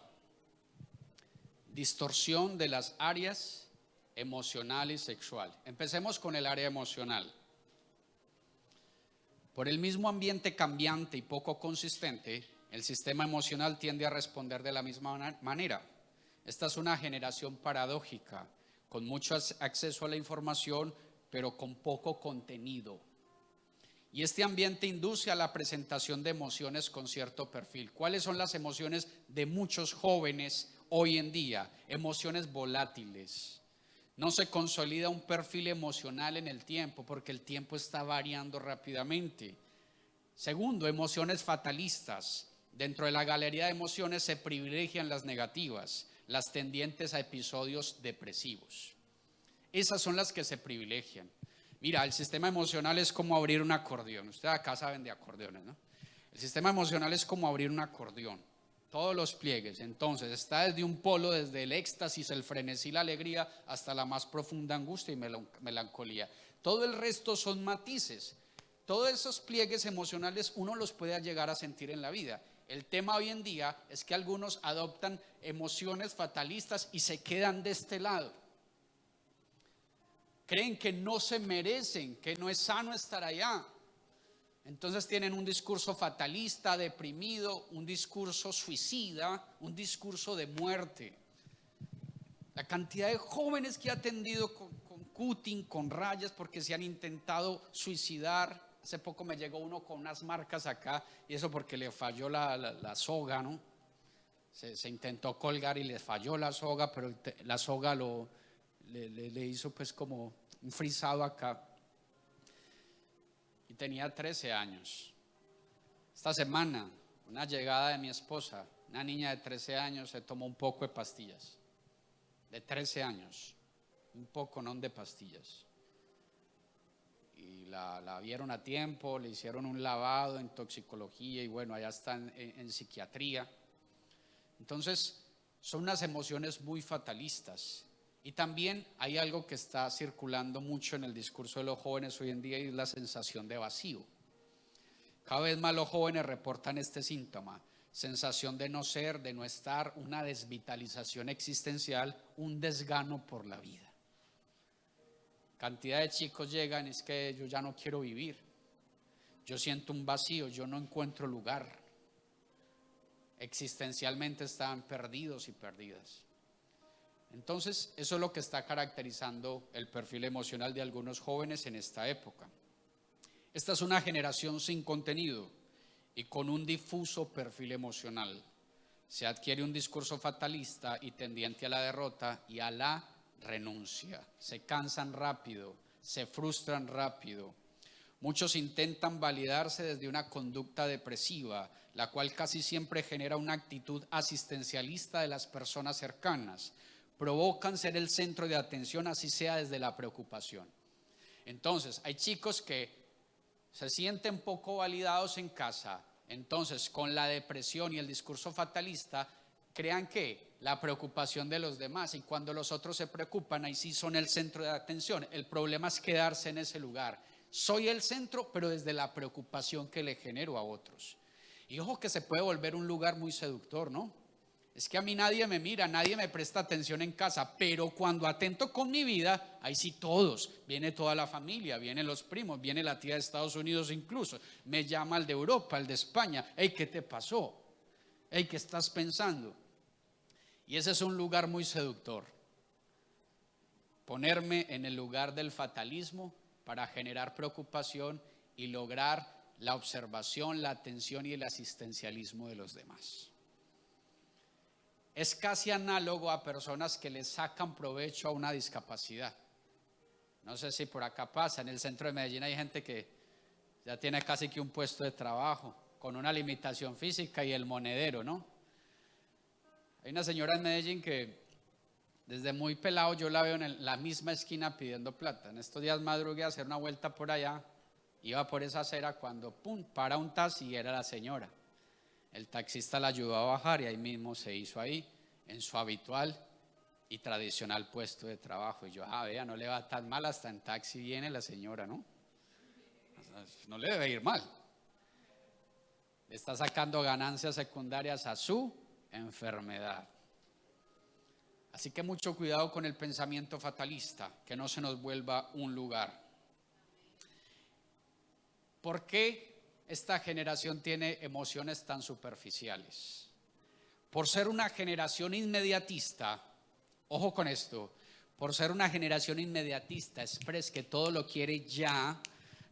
Distorsión de las áreas emocional y sexual. Empecemos con el área emocional. Por el mismo ambiente cambiante y poco consistente, el sistema emocional tiende a responder de la misma manera. Esta es una generación paradójica, con mucho acceso a la información, pero con poco contenido. Y este ambiente induce a la presentación de emociones con cierto perfil. ¿Cuáles son las emociones de muchos jóvenes hoy en día? Emociones volátiles. No se consolida un perfil emocional en el tiempo porque el tiempo está variando rápidamente. Segundo, emociones fatalistas. Dentro de la galería de emociones se privilegian las negativas, las tendientes a episodios depresivos. Esas son las que se privilegian. Mira, el sistema emocional es como abrir un acordeón. Ustedes acá saben de acordeones, ¿no? El sistema emocional es como abrir un acordeón. Todos los pliegues. Entonces está desde un polo, desde el éxtasis, el frenesí, la alegría, hasta la más profunda angustia y melancolía. Todo el resto son matices. Todos esos pliegues emocionales uno los puede llegar a sentir en la vida. El tema hoy en día es que algunos adoptan emociones fatalistas y se quedan de este lado. Creen que no se merecen, que no es sano estar allá. Entonces tienen un discurso fatalista, deprimido, un discurso suicida, un discurso de muerte. La cantidad de jóvenes que he atendido con cutting, con rayas, porque se han intentado suicidar. Hace poco me llegó uno con unas marcas acá, y eso porque le falló la soga, ¿no? Se intentó colgar y le falló la soga, pero la soga le hizo pues como un frisado acá. Y tenía 13 años. Esta semana, una llegada de mi esposa, una niña de 13 años, se tomó un poco de pastillas. De 13 años, un poco no de pastillas. Y la vieron a tiempo, le hicieron un lavado en toxicología y bueno, allá están en psiquiatría. Entonces, son unas emociones muy fatalistas. Y también hay algo que está circulando mucho en el discurso de los jóvenes hoy en día y es la sensación de vacío. Cada vez más los jóvenes reportan este síntoma, sensación de no ser, de no estar, una desvitalización existencial, un desgano por la vida. Cantidad de chicos llegan, es que yo ya no quiero vivir, yo siento un vacío, yo no encuentro lugar. Existencialmente están perdidos y perdidas. Entonces, eso es lo que está caracterizando el perfil emocional de algunos jóvenes en esta época. Esta es una generación sin contenido y con un difuso perfil emocional. Se adquiere un discurso fatalista y tendiente a la derrota y a la renuncia. Se cansan rápido, se frustran rápido. Muchos intentan validarse desde una conducta depresiva, la cual casi siempre genera una actitud asistencialista de las personas cercanas. Provocan ser el centro de atención, así sea desde la preocupación. Entonces, hay chicos que se sienten poco validados en casa, entonces con la depresión y el discurso fatalista, crean que la preocupación de los demás, y cuando los otros se preocupan, ahí sí son el centro de atención. El problema es quedarse en ese lugar. Soy el centro, pero desde la preocupación que le genero a otros. Y ojo que se puede volver un lugar muy seductor, ¿no? Es que a mí nadie me mira, nadie me presta atención en casa, pero cuando atento con mi vida, ahí sí todos, viene toda la familia, vienen los primos, viene la tía de Estados Unidos incluso, me llama el de Europa, el de España, hey, ¿qué te pasó? Hey, ¿qué estás pensando? Y ese es un lugar muy seductor, ponerme en el lugar del fatalismo para generar preocupación y lograr la observación, la atención y el asistencialismo de los demás. Es casi análogo a personas que le sacan provecho a una discapacidad. No sé si por acá pasa, en el centro de Medellín hay gente que ya tiene casi que un puesto de trabajo, con una limitación física y el monedero, ¿no? Hay una señora en Medellín que desde muy pelado yo la veo en la misma esquina pidiendo plata. En estos días madrugué a hacer una vuelta por allá, iba por esa acera cuando pum, para un taxi y era la señora. El taxista la ayudó a bajar y ahí mismo se hizo ahí en su habitual y tradicional puesto de trabajo. Y yo, vea, no le va tan mal, hasta en taxi viene la señora, ¿no? No le debe ir mal. Le está sacando ganancias secundarias a su enfermedad. Así que mucho cuidado con el pensamiento fatalista, que no se nos vuelva un lugar. ¿Por qué esta generación tiene emociones tan superficiales? Por ser una generación inmediatista, ojo con esto, por ser una generación inmediatista, express que todo lo quiere ya,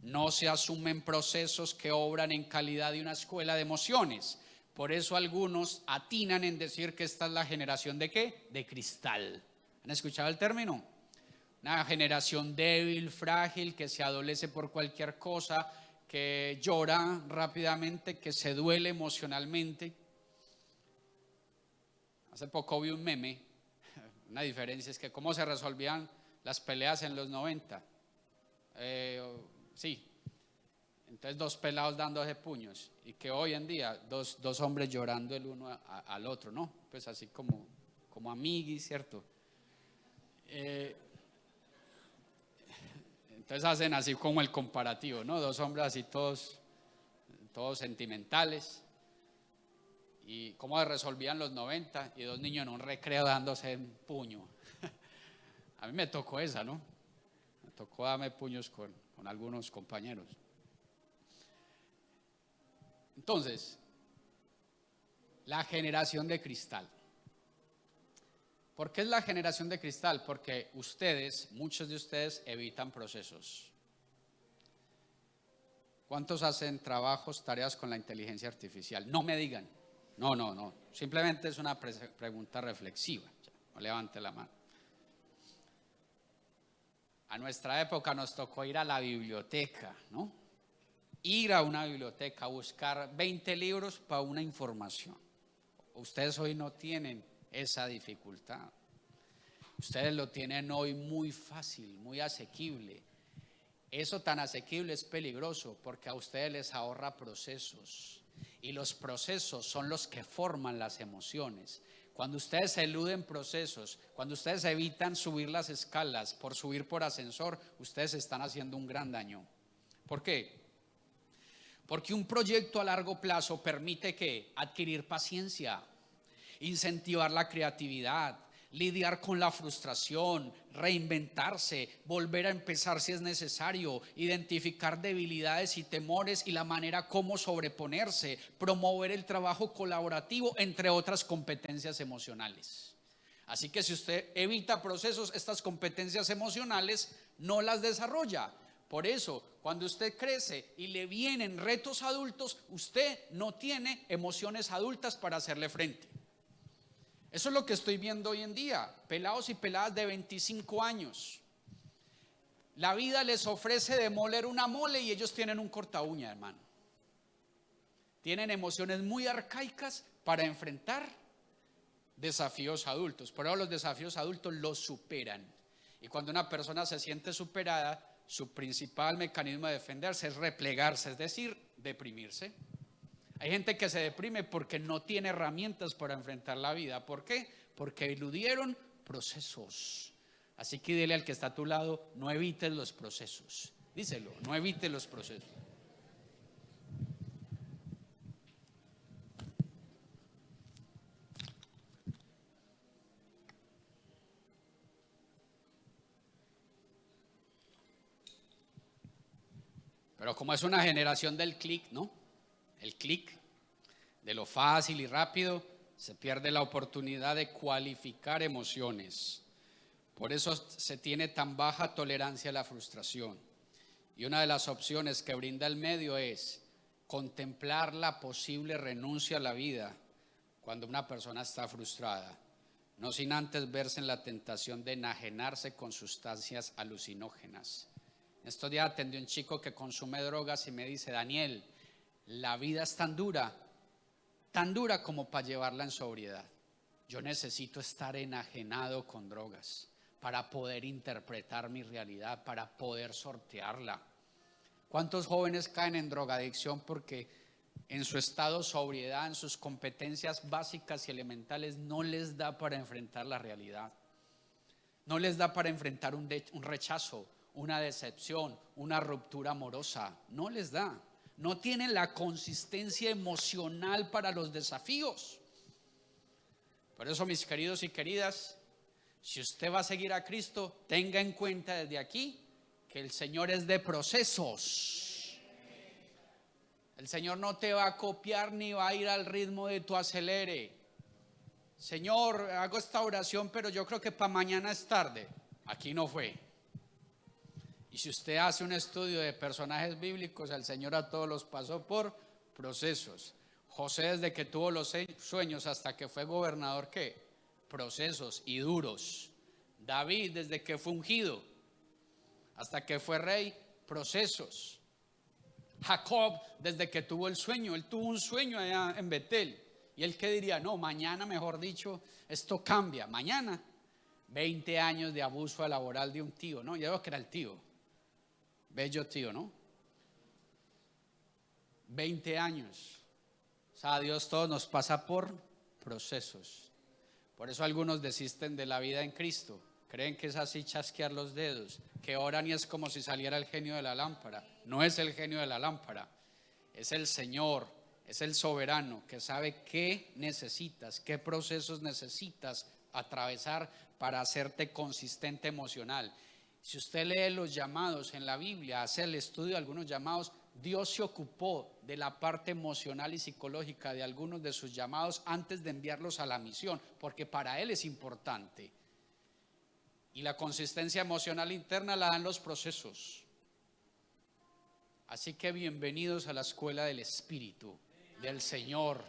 No se asumen procesos que obran en calidad de una escuela de emociones. Por eso algunos atinan en decir que esta es la generación ¿de qué? De cristal. ¿Han escuchado el término? Una generación débil, frágil, que se adolece por cualquier cosa, que llora rápidamente, que se duele emocionalmente. Hace poco vi un meme. Una diferencia es que cómo se resolvían las peleas en los 90. Sí. Entonces 2 pelados dándose puños, y que hoy en día dos hombres llorando el uno al otro, ¿no? Pues así como amiguis, ¿cierto? Entonces hacen así como el comparativo, ¿no? 2 hombres así todos sentimentales. Y cómo se resolvían los 90, y 2 niños en un recreo dándose un puño. A mí me tocó esa, ¿no? Me tocó darme puños con algunos compañeros. Entonces, la generación de cristal. ¿Por qué es la generación de cristal? Porque muchos de ustedes evitan procesos. ¿Cuántos hacen trabajos, tareas con la inteligencia artificial? No me digan. No. Simplemente es una pregunta reflexiva. No levante la mano. A nuestra época nos tocó ir a la biblioteca, ¿no? Ir a una biblioteca, buscar 20 libros para una información. Ustedes hoy no tienen esa dificultad. Ustedes lo tienen hoy muy fácil, muy asequible. Eso tan asequible es peligroso porque a ustedes les ahorra procesos, y los procesos son los que forman las emociones. Cuando ustedes eluden procesos, cuando ustedes evitan subir las escalas por subir por ascensor, ustedes están haciendo un gran daño. ¿Por qué? Porque un proyecto a largo plazo permite que adquirir paciencia, incentivar la creatividad, lidiar con la frustración, reinventarse, volver a empezar si es necesario, identificar debilidades y temores y la manera como sobreponerse, promover el trabajo colaborativo, entre otras competencias emocionales. Así que si usted evita procesos, estas competencias emocionales no las desarrolla. Por eso, cuando usted crece y le vienen retos adultos, usted no tiene emociones adultas para hacerle frente. Eso es lo que estoy viendo hoy en día. Pelados y peladas de 25 años. La vida les ofrece demoler una mole y ellos tienen un corta uña, hermano. Tienen emociones muy arcaicas para enfrentar desafíos adultos. Pero los desafíos adultos los superan. Y cuando una persona se siente superada, su principal mecanismo de defenderse es replegarse, es decir, deprimirse. Hay gente que se deprime porque no tiene herramientas para enfrentar la vida. ¿Por qué? Porque eludieron procesos. Así que dile al que está a tu lado, no evites los procesos. Díselo, no evites los procesos. Pero como es una generación del clic, ¿no? El clic, de lo fácil y rápido, se pierde la oportunidad de cualificar emociones. Por eso se tiene tan baja tolerancia a la frustración. Y una de las opciones que brinda el medio es contemplar la posible renuncia a la vida cuando una persona está frustrada, no sin antes verse en la tentación de enajenarse con sustancias alucinógenas. Estos días atendí a un chico que consume drogas y me dice: Daniel, la vida es tan dura como para llevarla en sobriedad. Yo necesito estar enajenado con drogas para poder interpretar mi realidad, para poder sortearla. ¿Cuántos jóvenes caen en drogadicción porque en su estado de sobriedad, en sus competencias básicas y elementales, no les da para enfrentar la realidad? No les da para enfrentar un rechazo, una decepción, una ruptura amorosa. No les da. No tienen la consistencia emocional para los desafíos. Por eso, mis queridos y queridas, si usted va a seguir a Cristo, tenga en cuenta desde aquí que el Señor es de procesos. El Señor no te va a copiar ni va a ir al ritmo de tu acelere. Señor, hago esta oración, pero yo creo que para mañana es tarde. Aquí no fue. Y si usted hace un estudio de personajes bíblicos, el Señor a todos los pasó por procesos. José desde que tuvo los sueños hasta que fue gobernador, ¿qué? Procesos y duros. David desde que fue ungido hasta que fue rey, procesos. Jacob desde que tuvo el sueño, él tuvo un sueño allá en Betel. Y él que diría, no, mañana mejor dicho, esto cambia. Mañana, 20 años de abuso laboral de un tío, ¿no? Yo creo que era el tío, bello tío, ¿no? 20 años. O sea, Dios todo nos pasa por procesos. Por eso algunos desisten de la vida en Cristo. Creen que es así chasquear los dedos, que oran y es como si saliera el genio de la lámpara. No es el genio de la lámpara, es el Señor, es el soberano que sabe qué necesitas, qué procesos necesitas atravesar para hacerte consistente emocional. Si usted lee los llamados en la Biblia, hace el estudio de algunos llamados, Dios se ocupó de la parte emocional y psicológica de algunos de sus llamados antes de enviarlos a la misión, porque para Él es importante. Y la consistencia emocional interna la dan los procesos. Así que bienvenidos a la escuela del Espíritu, del Señor,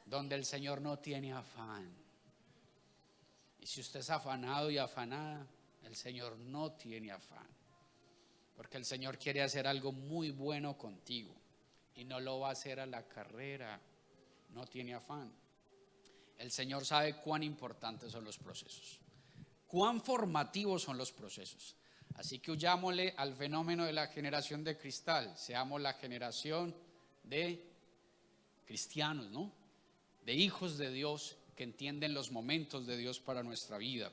donde el Señor no tiene afán. Y si usted es afanado y afanada, el Señor no tiene afán. Porque el Señor quiere hacer algo muy bueno contigo y no lo va a hacer a la carrera, no tiene afán. El Señor sabe cuán importantes son los procesos, cuán formativos son los procesos. Así que huyámosle al fenómeno de la generación de cristal, seamos la generación de cristianos, ¿no? De hijos de Dios que entienden los momentos de Dios para nuestra vida.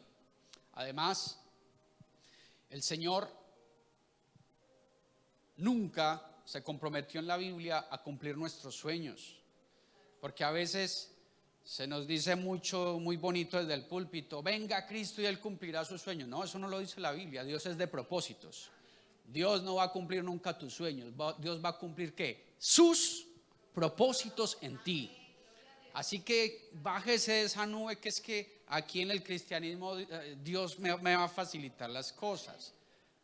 Además, el Señor nunca se comprometió en la Biblia a cumplir nuestros sueños, porque a veces se nos dice mucho, muy bonito desde el púlpito, venga Cristo y Él cumplirá sus sueños. No, eso no lo dice la Biblia. Dios es de propósitos. Dios no va a cumplir nunca tus sueños. Dios va a cumplir ¿qué? Sus propósitos en ti. Así que bájese de esa nube que es que aquí en el cristianismo Dios me va a facilitar las cosas.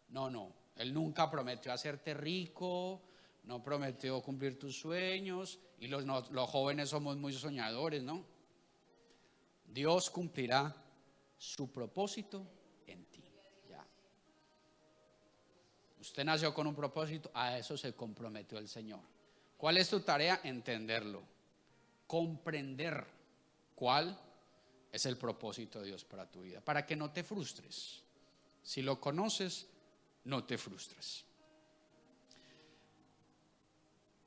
No. Él nunca prometió hacerte rico, no prometió cumplir tus sueños, y los jóvenes somos muy soñadores, ¿no? Dios cumplirá su propósito en ti. Ya. Usted nació con un propósito, a eso se comprometió el Señor. ¿Cuál es tu tarea? Entenderlo, comprender cuál es el propósito de Dios para tu vida, para que no te frustres. Si lo conoces, no te frustres.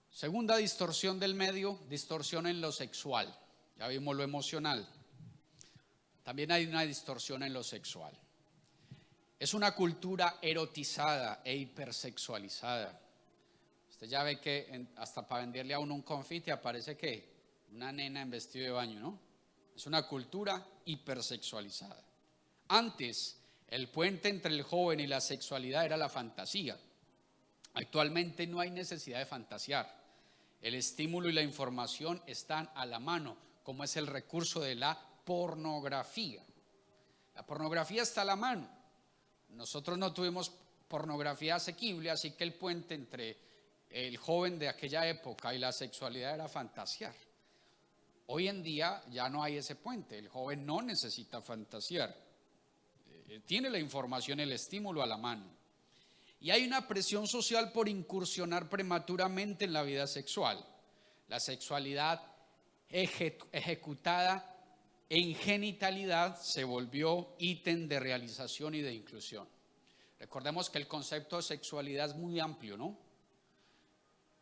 Segunda distorsión del medio, distorsión en lo sexual. Ya vimos lo emocional. También hay una distorsión en lo sexual. Es una cultura erotizada e hipersexualizada. Usted ya ve que hasta para venderle a uno un confite aparece que una nena en vestido de baño, ¿no? Es una cultura hipersexualizada. Antes, el puente entre el joven y la sexualidad era la fantasía. Actualmente no hay necesidad de fantasear. El estímulo y la información están a la mano, como es el recurso de la pornografía. La pornografía está a la mano. Nosotros no tuvimos pornografía asequible, así que el puente entre el joven de aquella época y la sexualidad era fantasear. Hoy en día ya no hay ese puente. El joven no necesita fantasear. Tiene la información, el estímulo a la mano. Y hay una presión social por incursionar prematuramente en la vida sexual. La sexualidad ejecutada en genitalidad se volvió ítem de realización y de inclusión. Recordemos que el concepto de sexualidad es muy amplio, ¿no?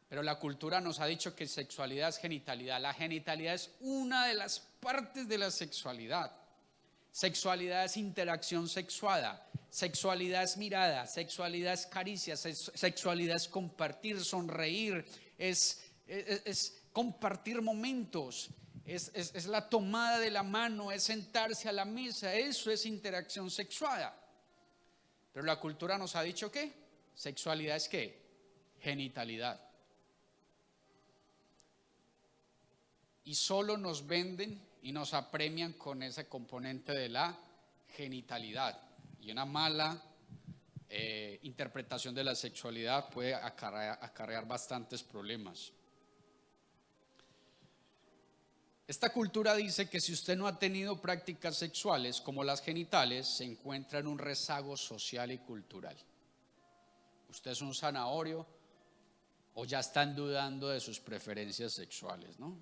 Pero la cultura nos ha dicho que sexualidad es genitalidad. La genitalidad es una de las partes de la sexualidad. Sexualidad es interacción sexuada, sexualidad es mirada, sexualidad es caricia, sexualidad es compartir, sonreír, es compartir momentos, es la tomada de la mano, es sentarse a la mesa. Eso es interacción sexuada. Pero la cultura nos ha dicho que sexualidad es ¿qué? Genitalidad. Y solo nos venden y nos apremian con ese componente de la genitalidad y una mala interpretación de la sexualidad puede acarrear bastantes problemas. Esta cultura dice que si usted no ha tenido prácticas sexuales como las genitales, se encuentra en un rezago social y cultural. Usted es un zanahorio o ya están dudando de sus preferencias sexuales, ¿no?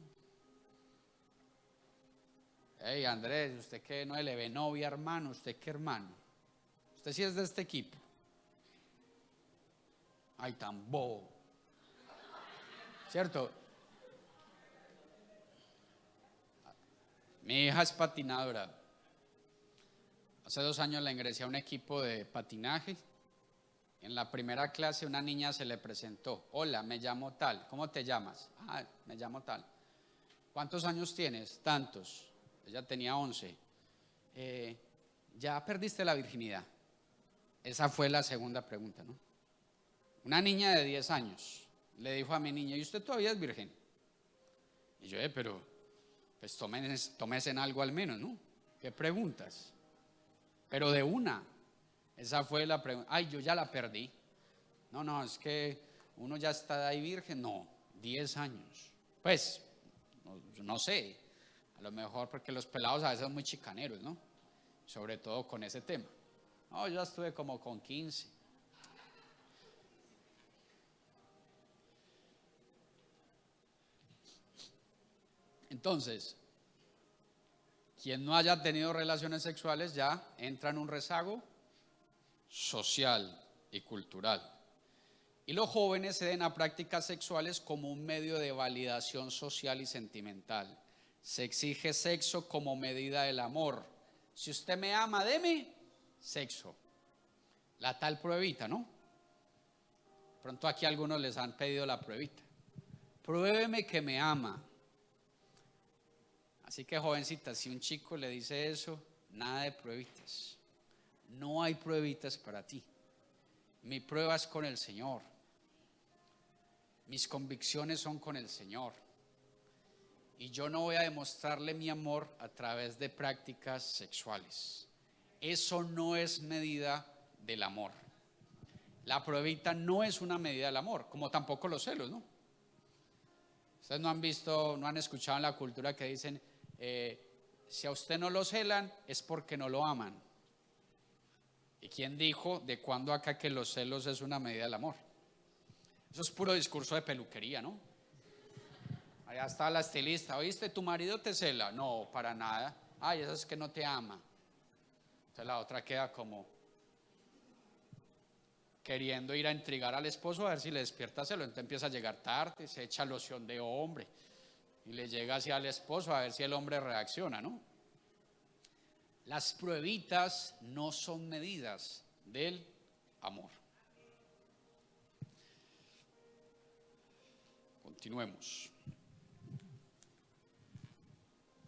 Hey, Andrés, ¿usted qué no le ve novia, hermano? ¿Usted qué hermano? Usted sí es de este equipo. Ay, tan bobo. ¿Cierto? Mi hija es patinadora. Hace 2 años la ingresé a un equipo de patinaje. En la primera clase una niña se le presentó. Hola, me llamo tal. ¿Cómo te llamas? Ah, me llamo tal. ¿Cuántos años tienes? Tantos. Ella tenía 11. ¿Ya perdiste la virginidad? Esa fue la segunda pregunta, ¿no? Una niña de 10 años le dijo a mi niña, ¿y usted todavía es virgen? Y yo, pero pues tómese en algo al menos, ¿no? ¿Qué preguntas? Pero de una. Esa fue la pregunta. Ay, yo ya la perdí. No, es que uno ya está ahí virgen. No, 10 años. Pues, no sé. A lo mejor porque los pelados a veces son muy chicaneros, ¿no? Sobre todo con ese tema. No, yo estuve como con 15. Entonces, quien no haya tenido relaciones sexuales ya entra en un rezago social y cultural. Y los jóvenes se den a prácticas sexuales como un medio de validación social y sentimental. Se exige sexo como medida del amor. Si usted me ama, deme sexo. La tal pruebita, ¿no? Pronto aquí algunos les han pedido la pruebita. Pruébeme que me ama. Así que, jovencitas, si un chico le dice eso, nada de pruebitas. No hay pruebitas para ti. Mi prueba es con el Señor. Mis convicciones son con el Señor. Y yo no voy a demostrarle mi amor a través de prácticas sexuales. Eso no es medida del amor. La pruebita no es una medida del amor, como tampoco los celos, ¿no? Ustedes no han visto, no han escuchado en la cultura que dicen, si a usted no lo celan es porque no lo aman. ¿Y quién dijo de cuándo acá que los celos es una medida del amor? Eso es puro discurso de peluquería, ¿no? Allá está la estilista, ¿oíste? ¿Tu marido te cela? No, para nada. Ay, eso es que no te ama. Entonces la otra queda como queriendo ir a intrigar al esposo a ver si le despierta celo. Entonces empieza a llegar tarde, se echa loción de hombre y le llega hacia el esposo a ver si el hombre reacciona, ¿no? Las pruebitas no son medidas del amor. Continuemos.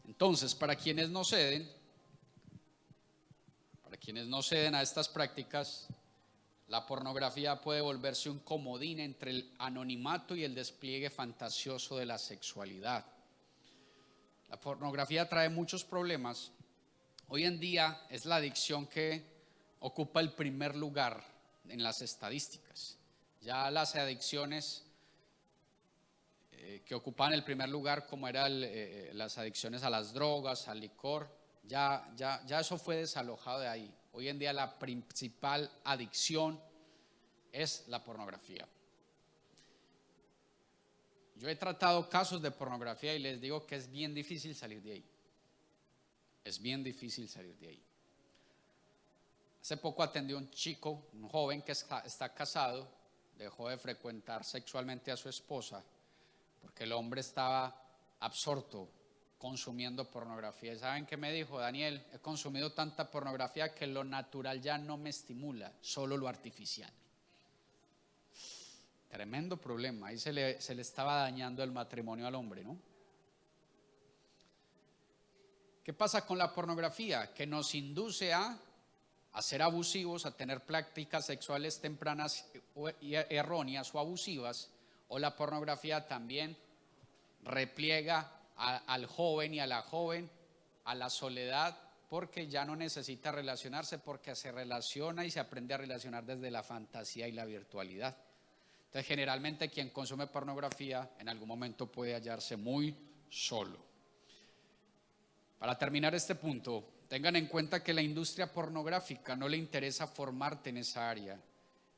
Entonces, para quienes no ceden a estas prácticas, la pornografía puede volverse un comodín entre el anonimato y el despliegue fantasioso de la sexualidad. La pornografía trae muchos problemas. Hoy en día es la adicción que ocupa el primer lugar en las estadísticas. Ya las adicciones que ocupaban el primer lugar, como eran las adicciones a las drogas, al licor, ya eso fue desalojado de ahí. Hoy en día la principal adicción es la pornografía. Yo he tratado casos de pornografía y les digo que es bien difícil salir de ahí. Es bien difícil salir de ahí. Hace poco atendí a un chico, un joven que está casado, dejó de frecuentar sexualmente a su esposa porque el hombre estaba absorto consumiendo pornografía. ¿Y saben qué me dijo? Daniel, he consumido tanta pornografía que lo natural ya no me estimula, solo lo artificial. Tremendo problema. Ahí se le estaba dañando el matrimonio al hombre, ¿no? ¿Qué pasa con la pornografía? Que nos induce a ser abusivos, a tener prácticas sexuales tempranas y erróneas o abusivas, o la pornografía también repliega al joven y a la joven a la soledad porque ya no necesita relacionarse, porque se relaciona y se aprende a relacionar desde la fantasía y la virtualidad. Entonces, generalmente quien consume pornografía en algún momento puede hallarse muy solo. Para terminar este punto, tengan en cuenta que la industria pornográfica no le interesa formarte en esa área,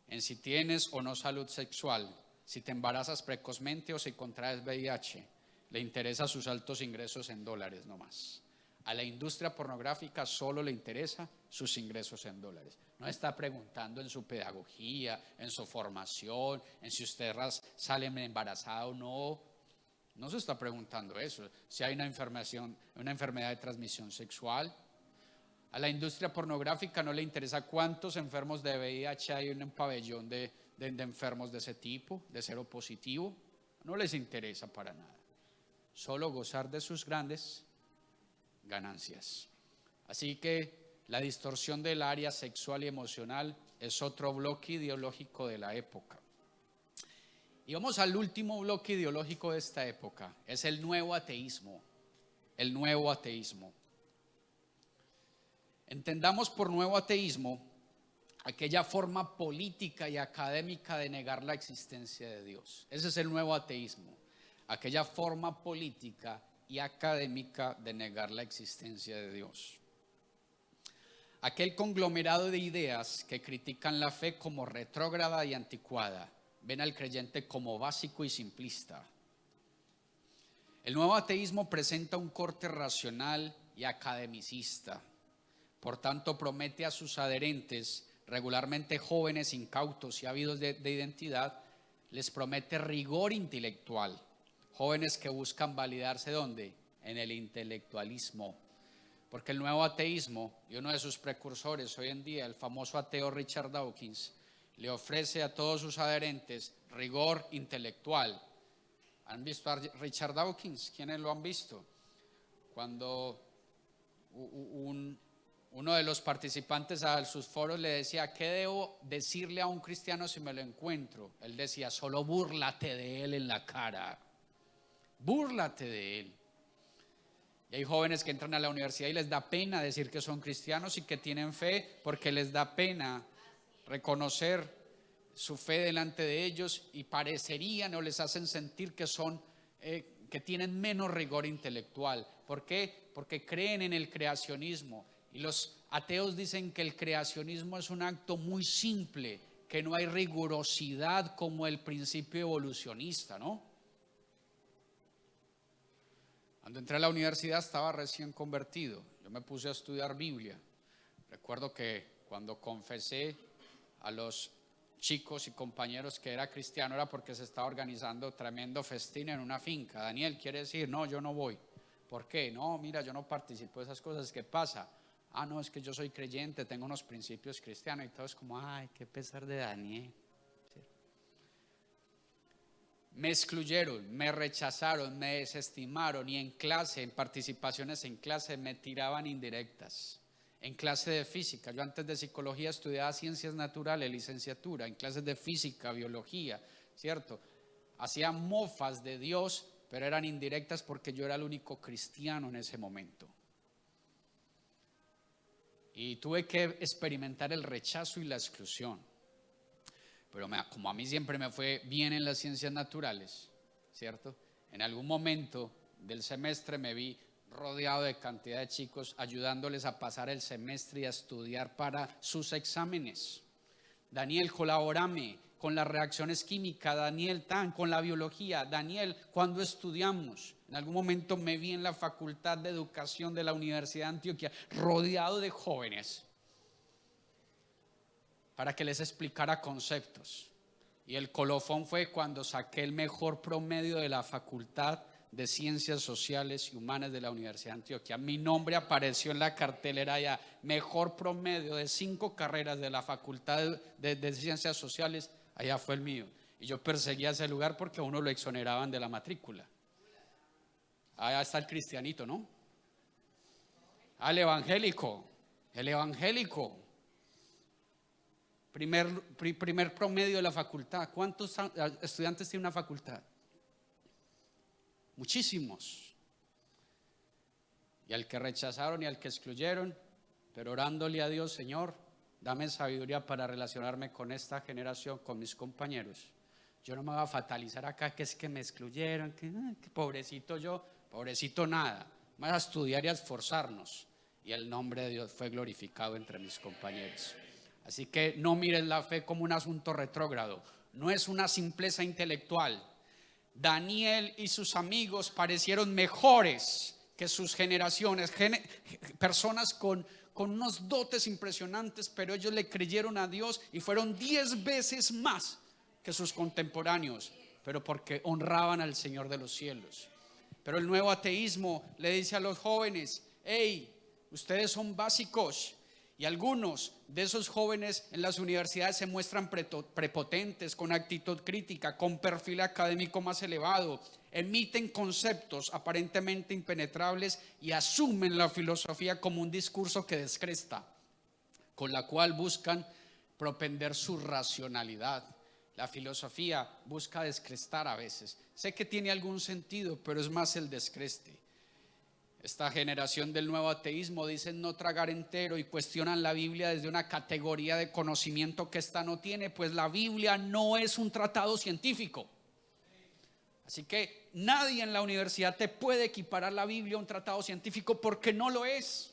en si tienes o no salud sexual, si te embarazas precozmente o si contraes VIH. Le interesa sus altos ingresos en dólares nomás. A la industria pornográfica solo le interesa sus ingresos en dólares. No está preguntando en su pedagogía, en su formación, en si usted sale embarazada o no. No se está preguntando eso. Si hay una enfermedad de transmisión sexual. A la industria pornográfica no le interesa cuántos enfermos de VIH hay en un pabellón de enfermos de ese tipo, de seropositivo. No les interesa para nada. Solo gozar de sus grandes ganancias. Así que la distorsión del área sexual y emocional es otro bloque ideológico de la época. Y vamos al último bloque ideológico de esta época, es el nuevo ateísmo. El nuevo ateísmo. Entendamos por nuevo ateísmo aquella forma política y académica de negar la existencia de Dios. Ese es el nuevo ateísmo, aquella forma política y académica de negar la existencia de Dios. Aquel conglomerado de ideas que critican la fe como retrógrada y anticuada, ven al creyente como básico y simplista. El nuevo ateísmo presenta un corte racional y academicista. Por tanto, promete a sus adherentes, regularmente jóvenes, incautos y ávidos de identidad, les promete rigor intelectual. Jóvenes que buscan validarse ¿dónde? En el intelectualismo. Porque el nuevo ateísmo y uno de sus precursores hoy en día, el famoso ateo Richard Dawkins, le ofrece a todos sus adherentes rigor intelectual. ¿Han visto a Richard Dawkins? ¿Quiénes lo han visto? Cuando uno de los participantes a sus foros le decía, ¿qué debo decirle a un cristiano si me lo encuentro? Él decía, solo búrlate de él en la cara. Búrlate de él. Y hay jóvenes que entran a la universidad y les da pena decir que son cristianos y que tienen fe, porque les da pena reconocer su fe delante de ellos y parecerían o les hacen sentir que son que tienen menos rigor intelectual. ¿Por qué? Porque creen en el creacionismo, y los ateos dicen que el creacionismo es un acto muy simple, que no hay rigurosidad como el principio evolucionista, ¿no? Cuando entré a la universidad estaba recién convertido. Yo me puse a estudiar Biblia. Recuerdo que cuando confesé a los chicos y compañeros que era cristiano era porque se estaba organizando tremendo festín en una finca. Daniel, ¿quieres ir? No, yo no voy. ¿Por qué? No, mira, yo no participo de esas cosas. ¿Qué pasa? Ah, no, es que yo soy creyente, tengo unos principios cristianos. Y todo es como, ay, qué pesar de Daniel. Me excluyeron, me rechazaron, me desestimaron, y en clase, en participaciones en clase, me tiraban indirectas. En clase de física, yo antes de psicología estudiaba ciencias naturales, licenciatura, en clases de física, biología, ¿cierto? Hacía mofas de Dios, pero eran indirectas porque yo era el único cristiano en ese momento. Y tuve que experimentar el rechazo y la exclusión. Pero como a mí siempre me fue bien en las ciencias naturales, ¿cierto? En algún momento del semestre me vi rodeado de cantidad de chicos ayudándoles a pasar el semestre y a estudiar para sus exámenes. Daniel, colabórame con las reacciones químicas. Daniel, con la biología. Daniel, cuando estudiamos. En algún momento me vi en la Facultad de Educación de la Universidad de Antioquia rodeado de jóvenes para que les explicara conceptos. Y el colofón fue cuando saqué el mejor promedio de la Facultad de Ciencias Sociales y Humanas de la Universidad de Antioquia. Mi nombre apareció en la cartelera ya, mejor promedio de 5 carreras de la Facultad de Ciencias Sociales, allá fue el mío. Y yo perseguía ese lugar porque a uno lo exoneraban de la matrícula. Allá está el cristianito, ¿no? El evangélico. Primer promedio de la facultad. ¿Cuántos estudiantes tiene una facultad? Muchísimos. Y al que rechazaron y al que excluyeron, pero orándole a Dios: Señor, dame sabiduría para relacionarme con esta generación, con mis compañeros. Yo no me voy a fatalizar acá, que es que me excluyeron, que pobrecito yo, pobrecito nada. Vamos a estudiar y a esforzarnos, y el nombre de Dios fue glorificado entre mis compañeros. Así que no mires la fe como un asunto retrógrado, no es una simpleza intelectual. Daniel y sus amigos parecieron mejores que sus generaciones, personas con unos dotes impresionantes, pero ellos le creyeron a Dios y fueron 10 veces más que sus contemporáneos, pero porque honraban al Señor de los cielos. Pero el nuevo ateísmo le dice a los jóvenes: hey, ustedes son básicos. Y algunos de esos jóvenes en las universidades se muestran prepotentes, con actitud crítica, con perfil académico más elevado, emiten conceptos aparentemente impenetrables y asumen la filosofía como un discurso que descresta, con la cual buscan propender su racionalidad. La filosofía busca descrestar a veces. Sé que tiene algún sentido, pero es más el descreste. Esta generación del nuevo ateísmo dicen no tragar entero y cuestionan la Biblia desde una categoría de conocimiento que ésta no tiene, pues la Biblia no es un tratado científico. Así que nadie en la universidad te puede equiparar la Biblia a un tratado científico, porque no lo es.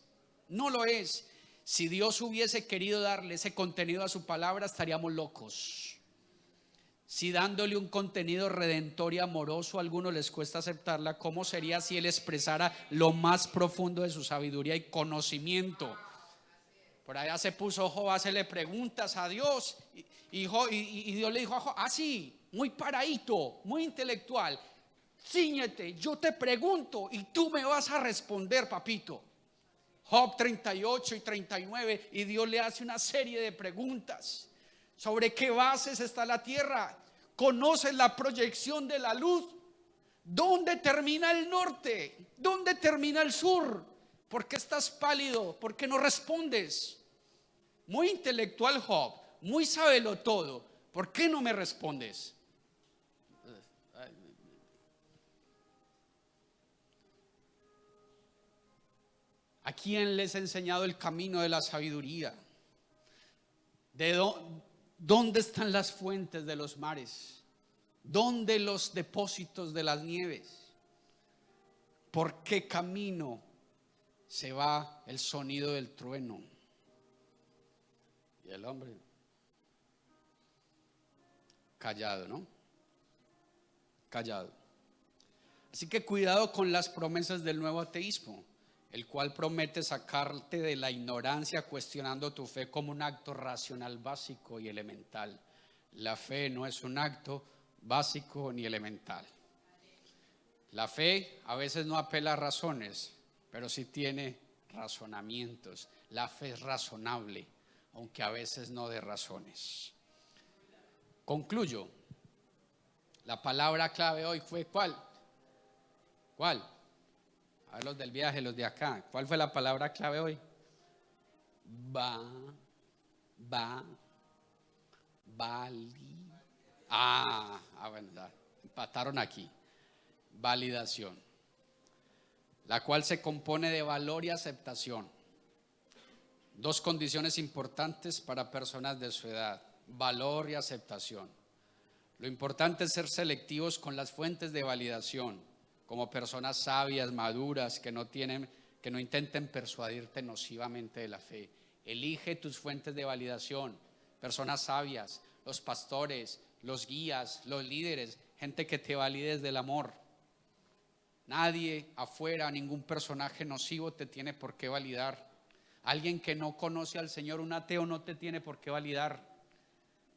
No lo es. Si Dios hubiese querido darle ese contenido a su palabra, estaríamos locos. Si dándole un contenido redentor y amoroso a algunos les cuesta aceptarla, ¿cómo sería si Él expresara lo más profundo de su sabiduría y conocimiento? Por allá se puso Job a hacerle preguntas a Dios y Dios le dijo a Job: sí, muy paradito, muy intelectual, cíñete, yo te pregunto y tú me vas a responder, papito. Job 38 y 39, y Dios le hace una serie de preguntas. ¿Sobre qué bases está la tierra? ¿Conoces la proyección de la luz? ¿Dónde termina el norte? ¿Dónde termina el sur? ¿Por qué estás pálido? ¿Por qué no respondes? Muy intelectual Job, muy sábelo todo. ¿Por qué no me respondes? ¿A quién les ha enseñado el camino de la sabiduría? ¿Dónde están las fuentes de los mares? ¿Dónde los depósitos de las nieves? ¿Por qué camino se va el sonido del trueno? Y el hombre callado, ¿no? Callado. Así que cuidado con las promesas del nuevo ateísmo, el cual promete sacarte de la ignorancia cuestionando tu fe como un acto racional básico y elemental. La fe no es un acto básico ni elemental. La fe a veces no apela a razones, pero sí tiene razonamientos. La fe es razonable, aunque a veces no de razones. Concluyo. La palabra clave hoy fue ¿cuál? ¿Cuál? A ver, los del viaje, los de acá. ¿Cuál fue la palabra clave hoy? Bueno, ya, empataron aquí. Validación, la cual se compone de valor y aceptación. Dos condiciones importantes para personas de su edad: valor y aceptación. Lo importante es ser selectivos con las fuentes de validación, como personas sabias, maduras, que no intenten persuadirte nocivamente de la fe. Elige tus fuentes de validación. Personas sabias, los pastores, los guías, los líderes, gente que te valide desde el amor. Nadie afuera, ningún personaje nocivo te tiene por qué validar. Alguien que no conoce al Señor, un ateo, no te tiene por qué validar.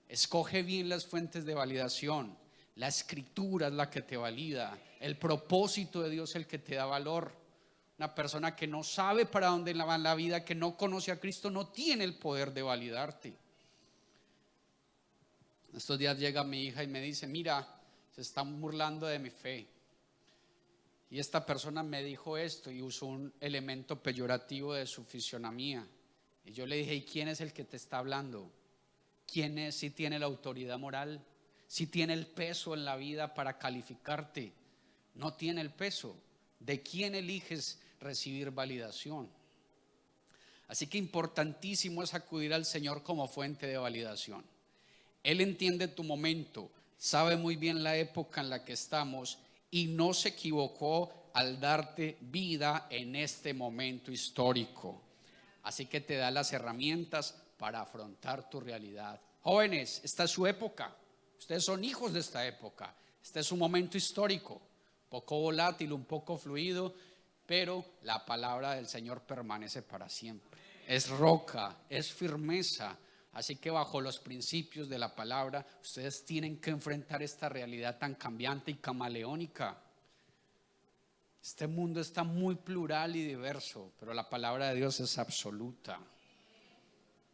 Escoge bien las fuentes de validación. La escritura es la que te valida. El propósito de Dios es el que te da valor. Una persona que no sabe para dónde va la vida, que no conoce a Cristo, no tiene el poder de validarte. Estos días llega mi hija y me dice: mira, se están burlando de mi fe. Y esta persona me dijo esto y usó un elemento peyorativo de su fisionomía. Y yo le dije: ¿y quién es el que te está hablando? ¿Quién es? Si tiene la autoridad moral, si tiene el peso en la vida para calificarte. No tiene el peso. ¿De quién eliges recibir validación? Así que importantísimo es acudir al Señor como fuente de validación. Él entiende tu momento, sabe muy bien la época en la que estamos y no se equivocó al darte vida en este momento histórico. Así que te da las herramientas para afrontar tu realidad. Jóvenes, esta es su época. Ustedes son hijos de esta época. Este es un momento histórico, un poco volátil, un poco fluido, pero la palabra del Señor permanece para siempre. Es roca, es firmeza. Así que bajo los principios de la palabra, ustedes tienen que enfrentar esta realidad tan cambiante y camaleónica. Este mundo está muy plural y diverso, pero la palabra de Dios es absoluta.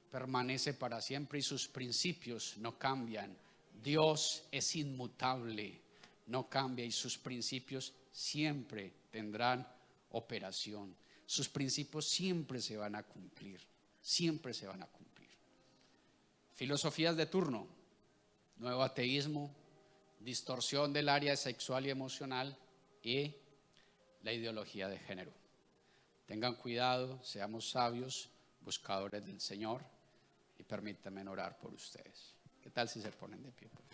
Permanece para siempre y sus principios no cambian. Dios es inmutable, no cambia y sus principios siempre tendrán operación. Sus principios siempre se van a cumplir, siempre se van a cumplir. Filosofías de turno: nuevo ateísmo, distorsión del área sexual y emocional y la ideología de género. Tengan cuidado, seamos sabios, buscadores del Señor, y permítanme orar por ustedes. ¿Qué tal si se ponen de pie, por favor?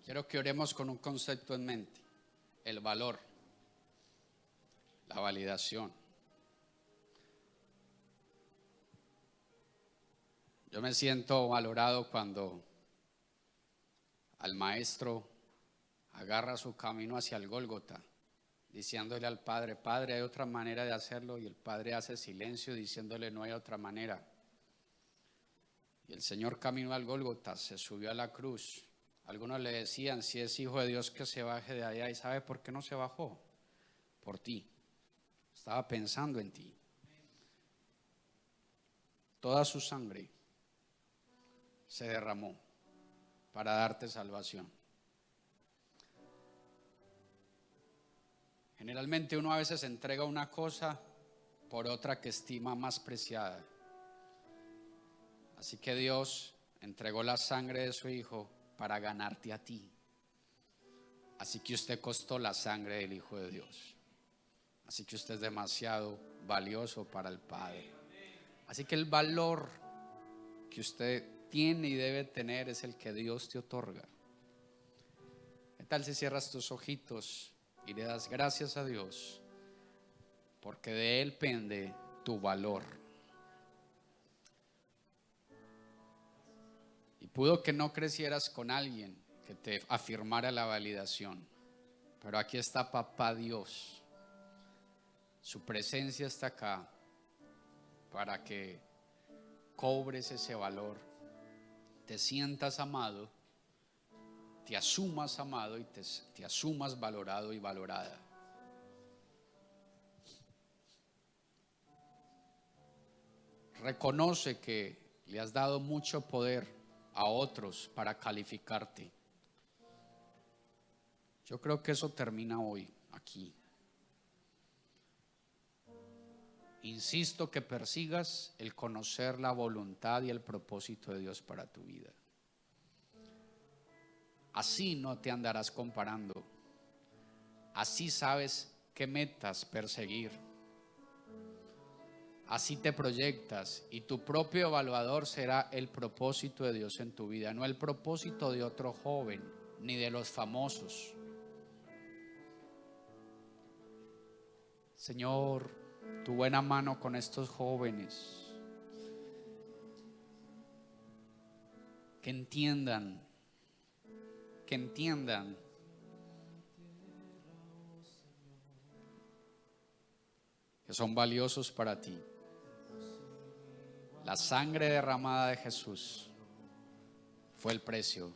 Quiero que oremos con un concepto en mente: el valor, la validación. Yo me siento valorado cuando al maestro agarra su camino hacia el Gólgota, diciéndole al Padre: Padre, hay otra manera de hacerlo, y el Padre hace silencio diciéndole: no hay otra manera. Y el Señor caminó al Gólgota, se subió a la cruz. Algunos le decían: si es hijo de Dios, que se baje de allá. ¿Y sabe por qué no se bajó? Por ti. Estaba pensando en ti. Toda su sangre se derramó para darte salvación. Generalmente uno a veces entrega una cosa por otra que estima más preciada. Así que Dios entregó la sangre de su Hijo para ganarte a ti. Así que usted costó la sangre del Hijo de Dios. Así que usted es demasiado valioso para el Padre. Así que el valor que usted tiene y debe tener es el que Dios te otorga. ¿Qué tal si cierras tus ojitos y le das gracias a Dios? Porque de Él pende tu valor. Y pudo que no crecieras con alguien que te afirmara la validación, pero aquí está Papá Dios. Su presencia está acá para que cobres ese valor, te sientas amado, te asumas amado y te asumas valorado y valorada. Reconoce que le has dado mucho poder a otros para calificarte. Yo creo que eso termina hoy, aquí. Insisto que persigas el conocer la voluntad y el propósito de Dios para tu vida. Así no te andarás comparando. Así sabes qué metas perseguir. Así te proyectas y tu propio evaluador será el propósito de Dios en tu vida, no el propósito de otro joven ni de los famosos. Señor, tu buena mano con estos jóvenes, que entiendan que son valiosos para ti. La sangre derramada de Jesús fue el precio.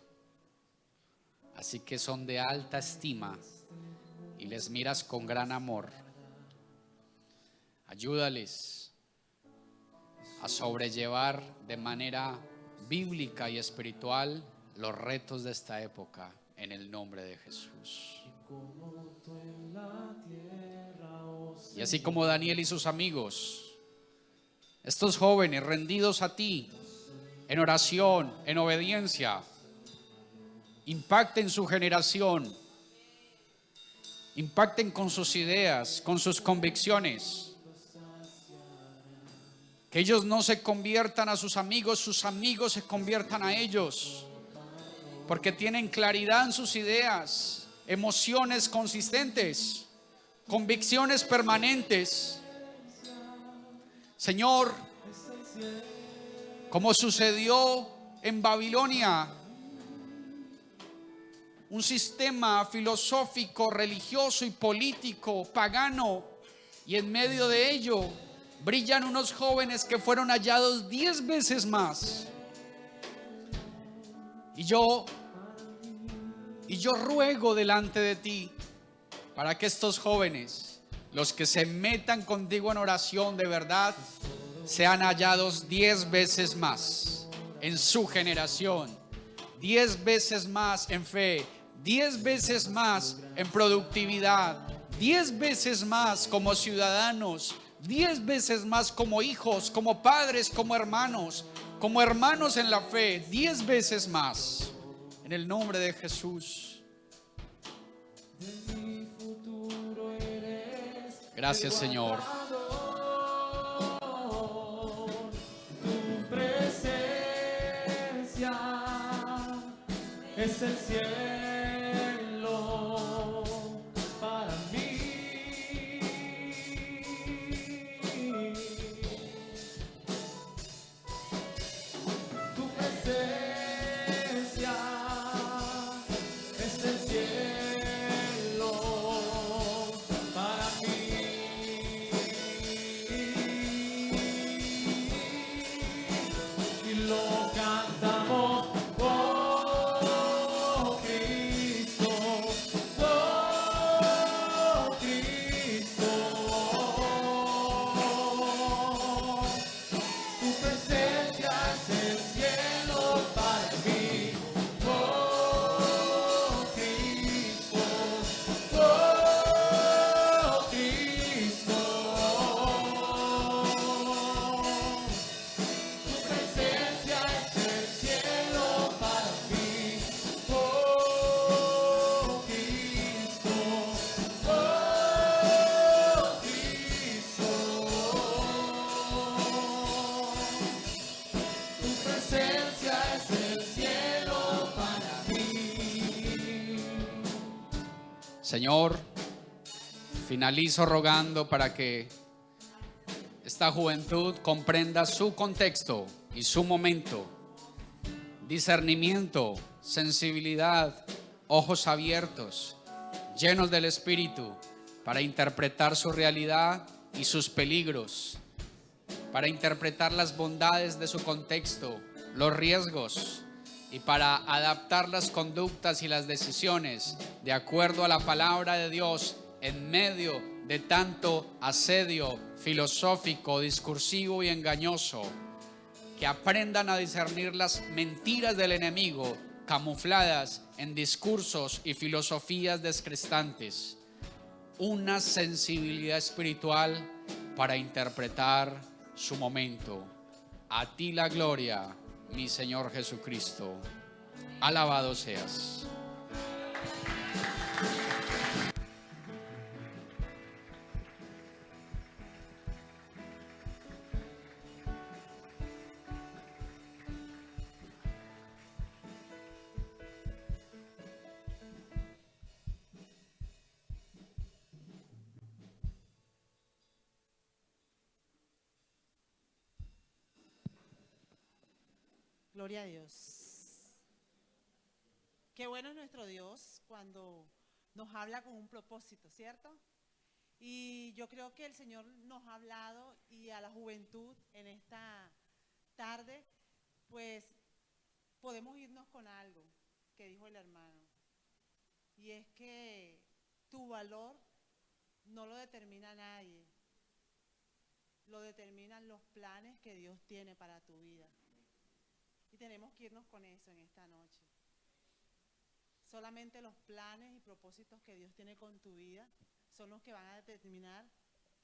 Así que son de alta estima y les miras con gran amor. Ayúdales a sobrellevar de manera bíblica y espiritual los retos de esta época, en el nombre de Jesús. Como tú en la tierra, oh Y así como Daniel y sus amigos, estos jóvenes rendidos a ti, en oración, en obediencia, impacten su generación, impacten con sus ideas, con sus convicciones. Que ellos no se conviertan a sus amigos se conviertan a ellos, porque tienen claridad en sus ideas, emociones consistentes, convicciones permanentes. Señor, como sucedió en Babilonia, un sistema filosófico, religioso y político pagano, y en medio de ello brillan unos jóvenes que fueron hallados 10 veces más. Y yo ruego delante de ti para que estos jóvenes, los que se metan contigo en oración de verdad, sean hallados 10 veces más en su generación, 10 veces más en fe, 10 veces más en productividad, 10 veces más como ciudadanos, 10 veces más como hijos, como padres, como hermanos en la fe, 10 veces más. En el nombre de Jesús. Gracias, Señor. Tu presencia es el cielo para mí. Tu presencia es el cielo para mí. Y lo cantamos, oh Cristo, oh Cristo. Tu presencia es el cielo para mí, oh Cristo, oh Cristo. Tu presencia es el cielo para mí, oh Cristo, oh Cristo. Tu presencia es el cielo para mí. Señor, finalizo rogando para que esta juventud comprenda su contexto y su momento. Discernimiento, sensibilidad, ojos abiertos, llenos del Espíritu, para interpretar su realidad y sus peligros, para interpretar las bondades de su contexto, los riesgos, y para adaptar las conductas y las decisiones de acuerdo a la palabra de Dios en medio de tanto asedio filosófico, discursivo y engañoso. Que aprendan a discernir las mentiras del enemigo camufladas en discursos y filosofías descrestantes. Una sensibilidad espiritual para interpretar su momento. A ti la gloria, mi Señor Jesucristo. Alabado seas. Gloria a Dios. Qué bueno es nuestro Dios cuando nos habla con un propósito, ¿cierto? Y yo creo que el Señor nos ha hablado, y a la juventud en esta tarde, pues podemos irnos con algo que dijo el hermano. Y es que tu valor no lo determina nadie, lo determinan los planes que Dios tiene para tu vida. Y tenemos que irnos con eso en esta noche. Solamente los planes y propósitos que Dios tiene con tu vida son los que van a determinar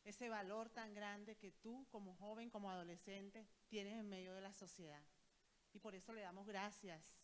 ese valor tan grande que tú como joven, como adolescente, tienes en medio de la sociedad. Y por eso le damos gracias